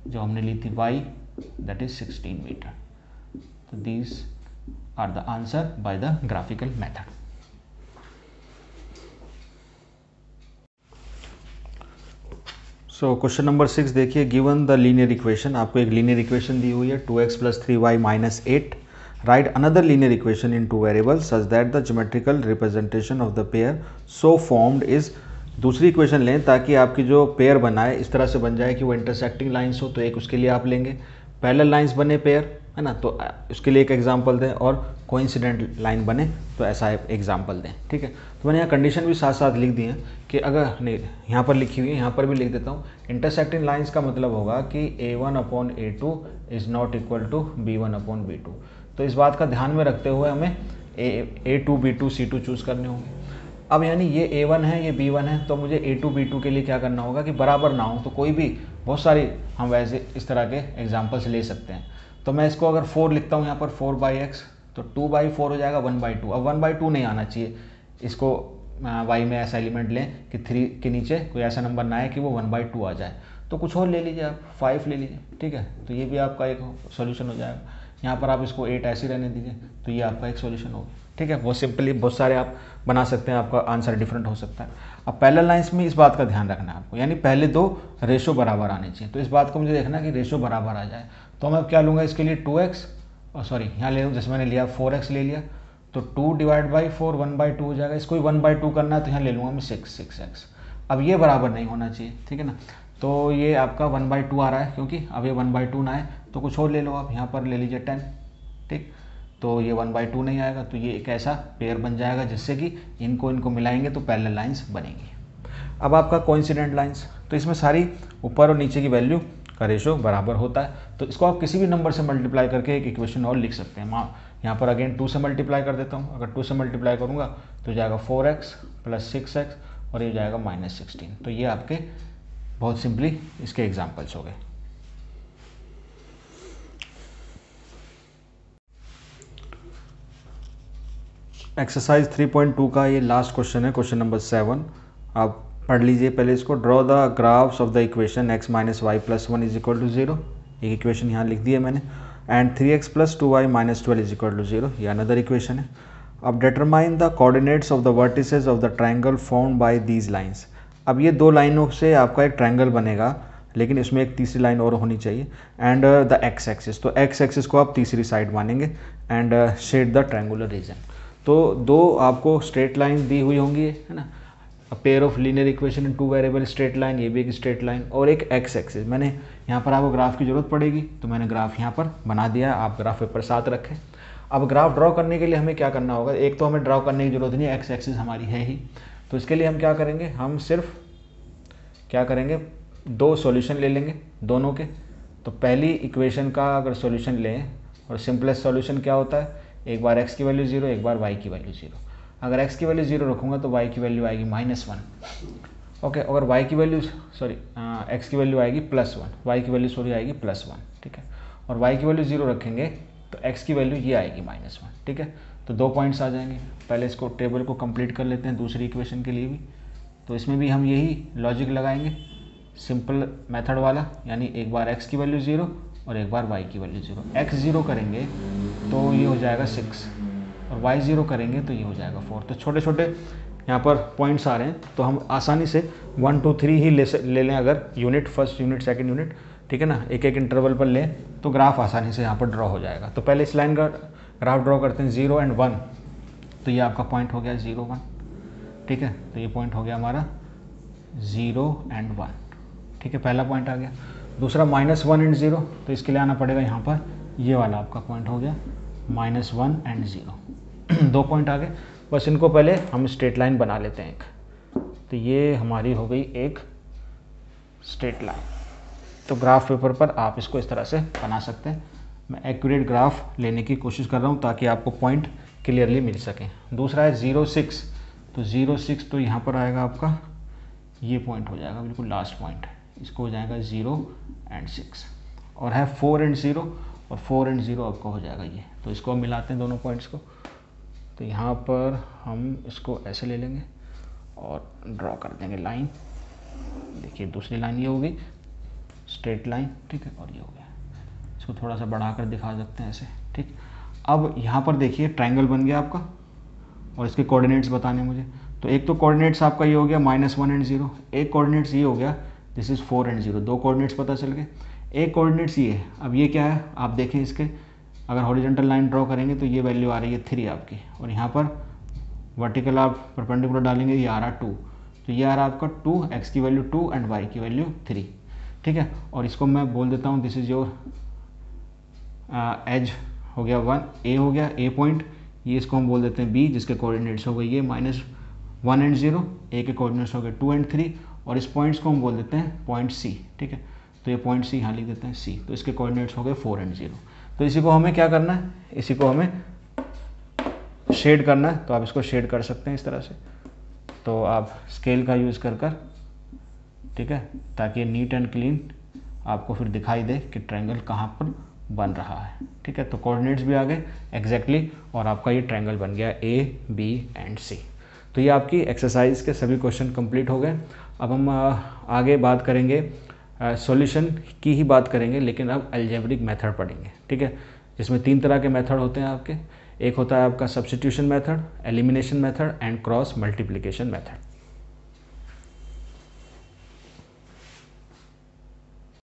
A: जो हमने ली थी y, दैट इज 16 मीटर। तो these are the answer by the graphical method. So question number 6 देखिए, गिवन द लीनियर इक्वेशन, आपको एक लीनियर इक्वेशन दी हुई है 2x + 3y - 8, right another linear equation in 2 variables such that the geometrical representation of the pair so formed is. दूसरी equation लें ताकि आपकी जो पेयर बनाए इस तरह से बन जाए कि वो इंटरसेक्टिंग लाइंस हो, तो एक उसके लिए आप लेंगे। पैरेलल लाइंस बने पेयर, है ना, तो उसके लिए एक एग्जांपल दें, और कोइंसिडेंट लाइन बने तो ऐसा एग्जांपल दें। ठीक है, तो मैंने यहाँ कंडीशन भी साथ साथ लिख दी है कि अगर नहीं यहाँ पर लिखी हुई है, यहाँ पर भी लिख देता हूँ। इंटरसेक्टिंग लाइंस का मतलब होगा कि a1/a2 is not equal to b1/b2। तो इस बात का ध्यान में रखते हुए हमें a2 b2 c2 चूज़ करने होंगे। अब यानी ये a1 है, ये b1 है, तो मुझे a2 b2 के लिए क्या करना होगा कि बराबर ना हो, तो कोई भी बहुत सारी हम वैसे इस तरह के एग्जाम्पल्स ले सकते हैं। तो मैं इसको अगर 4 लिखता हूँ यहाँ पर 4/x, तो 2/4 हो जाएगा 1/2। अब 1/2 नहीं आना चाहिए, इसको y में ऐसा एलिमेंट लें कि 3 के नीचे कोई ऐसा नंबर ना आए कि वो 1/2 आ जाए। तो कुछ और ले लीजिए आप, 5 ले लीजिए, ठीक है। तो ये भी आपका एक सॉल्यूशन हो जाएगा। यहाँ पर आप इसको 8 ऐसे रहने दीजिए, तो ये आपका एक सॉल्यूशन होगा, ठीक है। बहुत सिंपली बहुत सारे आप बना सकते हैं, आपका आंसर डिफरेंट हो सकता है। अब पैरेलल लाइंस में इस बात का ध्यान रखना है आपको, यानी पहले दो रेशो बराबर आने चाहिए। तो इस बात को मुझे देखना है कि रेशो बराबर आ जाए। तो मैं क्या लूँगा इसके लिए 2x, और सॉरी यहाँ ले लूँ, जैसे मैंने लिया 4x ले लिया, तो 2/4 1/2 हो जाएगा। इसको 1/2 करना है तो यहाँ ले लूँगा मैं 6x। अब ये बराबर नहीं होना चाहिए, ठीक है ना। तो ये आपका 1/2 आ रहा है, क्योंकि अब ये 1/2 ना आए तो कुछ और ले लो आप, यहाँ पर ले लीजिए 10, ठीक। तो ये 1/2 नहीं आएगा, तो ये एक ऐसा पेयर बन जाएगा जिससे कि इनको मिलाएंगे तो पैरेलल लाइंस बनेंगी। अब आपका कोइंसिडेंट लाइंस, तो इसमें सारी ऊपर और नीचे की वैल्यू का रेशो बराबर होता है। तो इसको आप किसी भी नंबर से मल्टीप्लाई करके एक इक्वेशन और लिख सकते हैं। यहाँ पर अगेन 2 से मल्टीप्लाई कर देता हूँ। अगर 2 से मल्टीप्लाई करूँगा तो जाएगा 4x + 6x, और ये जाएगा -16। तो ये आपके बहुत सिंपली इसके एग्जाम्पल्स हो गए। एक्सरसाइज 3.2 का ये लास्ट क्वेश्चन है, क्वेश्चन नंबर 7। आप पढ़ लीजिए पहले इसको। Draw the graphs of the equation x - y + 1 = 0। एक इक्वेशन यहाँ लिख दी है मैंने। एंड 3x + 2y - 12 = 0, ये अनदर इक्वेशन है। अब determine the coordinates of the vertices of the triangle formed by these lines. अब ये दो लाइनों से आपका एक ट्रायंगल बनेगा, लेकिन इसमें एक तीसरी लाइन और होनी चाहिए। एंड द x एक्सिस, तो x एक्सिस को आप तीसरी साइड मानेंगे। And shade the triangular region. तो दो आपको स्ट्रेट लाइन दी हुई होंगी, है ना। A pair of linear equation in 2 variable straight line, ये भी एक स्ट्रेट लाइन, और एक x एक्सिस। मैंने यहाँ पर आपको ग्राफ की जरूरत पड़ेगी, तो मैंने ग्राफ यहाँ पर बना दिया। आप ग्राफ पेपर साथ रखें। अब ग्राफ ड्रॉ करने के लिए हमें क्या करना होगा, एक तो हमें ड्रॉ करने की जरूरत नहीं है, x एक्सिस हमारी है ही। तो इसके लिए हम क्या करेंगे, हम सिर्फ क्या करेंगे, दो सॉल्यूशन ले लेंगे दोनों के। तो पहली इक्वेशन का अगर सॉल्यूशन लें, और सिंपलेस्ट सॉल्यूशन क्या होता है, एक बार x की वैल्यू 0, एक बार y की वैल्यू 0। अगर x की वैल्यू 0 रखूँगा तो y की वैल्यू आएगी -1। ओके, अगर y की वैल्यू x की वैल्यू आएगी +1, y की वैल्यू आएगी +1, ठीक है। और y की वैल्यू 0 रखेंगे तो x की वैल्यू ये आएगी -1, ठीक है। तो 2 पॉइंट्स आ जाएंगे। पहले इसको टेबल को कंप्लीट कर लेते हैं दूसरी इक्वेशन के लिए भी। तो इसमें भी हम यही लॉजिक लगाएंगे, सिंपल मेथड वाला, यानी एक बार x की वैल्यू 0 और एक बार y की वैल्यू 0। x 0 करेंगे तो ये हो जाएगा 6, और y 0 करेंगे तो ये हो जाएगा 4। तो छोटे छोटे यहाँ पर पॉइंट्स आ रहे हैं, तो हम आसानी से 1 2 3 ही ले लें, अगर unit, first unit, second unit, ठीक है ना, एक एक इंटरवल पर लें तो ग्राफ आसानी से यहाँ पर ड्रॉ हो जाएगा। तो पहले इस लाइन का ग्राफ ड्रॉ करते हैं 0 और 1। तो ये आपका पॉइंट हो गया 0 1, ठीक है। तो ये पॉइंट हो गया हमारा 0 और 1, ठीक है, पहला पॉइंट आ गया। दूसरा -1 और 0, तो इसके लिए आना पड़ेगा यहाँ पर, ये वाला आपका पॉइंट हो गया -1 और 0। 2 पॉइंट आ गए। बस इनको पहले हम स्ट्रेट लाइन बना लेते हैं एक। तो ये हमारी हो गई एक स्ट्रेट लाइन। तो ग्राफ पेपर पर आप इसको इस तरह से बना सकते हैं। मैं एक्यूरेट ग्राफ लेने की कोशिश कर रहा हूँ ताकि आपको पॉइंट क्लियरली मिल सके। दूसरा है 0 6, तो 0 6 तो यहाँ पर आएगा आपका, ये पॉइंट हो जाएगा बिल्कुल लास्ट पॉइंट, इसको हो जाएगा 0 और 6। और है 4 और 0, और 4 और 0 आपका हो जाएगा ये। तो इसको हम मिलाते हैं दोनों पॉइंट्स को। तो यहाँ पर हम इसको ऐसे ले लेंगे और ड्रॉ कर देंगे लाइन। देखिए दूसरी लाइन ये होगी स्ट्रेट लाइन, ठीक है, और ये हो गया। इसको थोड़ा सा बढ़ा कर दिखा सकते हैं ऐसे, ठीक। अब यहाँ पर देखिए ट्रायंगल बन गया आपका, और इसके कोऑर्डिनेट्स बताने मुझे। तो एक तो कोऑर्डिनेट्स आपका ये हो गया -1 और 0, एक कोऑर्डिनेट्स ये हो गया, दिस इज़ 4 और 0। दो कोऑर्डिनेट्स पता चल गए। एक कोऑर्डिनेट्स ये है। अब ये क्या है, आप देखें इसके, अगर हॉरिजॉन्टल लाइन ड्रॉ करेंगे तो ये वैल्यू आ रही है 3 आपकी, और यहाँ पर वर्टिकल आप परपेंडिकुलर डालेंगे, ये आ रहा 2। तो ये आ रहा आपका 2, x की वैल्यू 2 एंड y की वैल्यू 3, ठीक है। और इसको मैं बोल देता हूँ, दिस इज योर एज हो गया 1, a हो गया, a पॉइंट। ये इसको हम बोल देते हैं b, जिसके कोऑर्डिनेट्स हो गए ये -1 और 0, a के कोऑर्डिनेट्स हो गए 2 और 3, और इस पॉइंट्स को हम बोल देते हैं पॉइंट c, ठीक है। तो ये पॉइंट c यहाँ लिख देते हैं c। तो इसके कोऑर्डिनेट्स हो गए 4 और 0। तो इसी को हमें क्या करना है, इसी को हमें शेड करना है। तो आप इसको शेड कर सकते हैं इस तरह से। तो आप स्केल का यूज़ कर, ठीक है, ताकि नीट एंड क्लीन आपको फिर दिखाई दे कि ट्रायंगल कहाँ पर बन रहा है। ठीक है, तो कोऑर्डिनेट्स भी आ गए एग्जैक्टली और आपका ये ट्रायंगल बन गया A, B एंड C। तो ये आपकी एक्सरसाइज के सभी क्वेश्चन कंप्लीट हो गए। अब हम आगे बात करेंगे सॉल्यूशन की ही बात करेंगे, लेकिन अब अलजेब्रिक मेथड पढ़ेंगे। ठीक है, जिसमें 3 तरह के मेथड होते हैं आपके। एक होता है आपका substitution method, elimination method and cross multiplication method.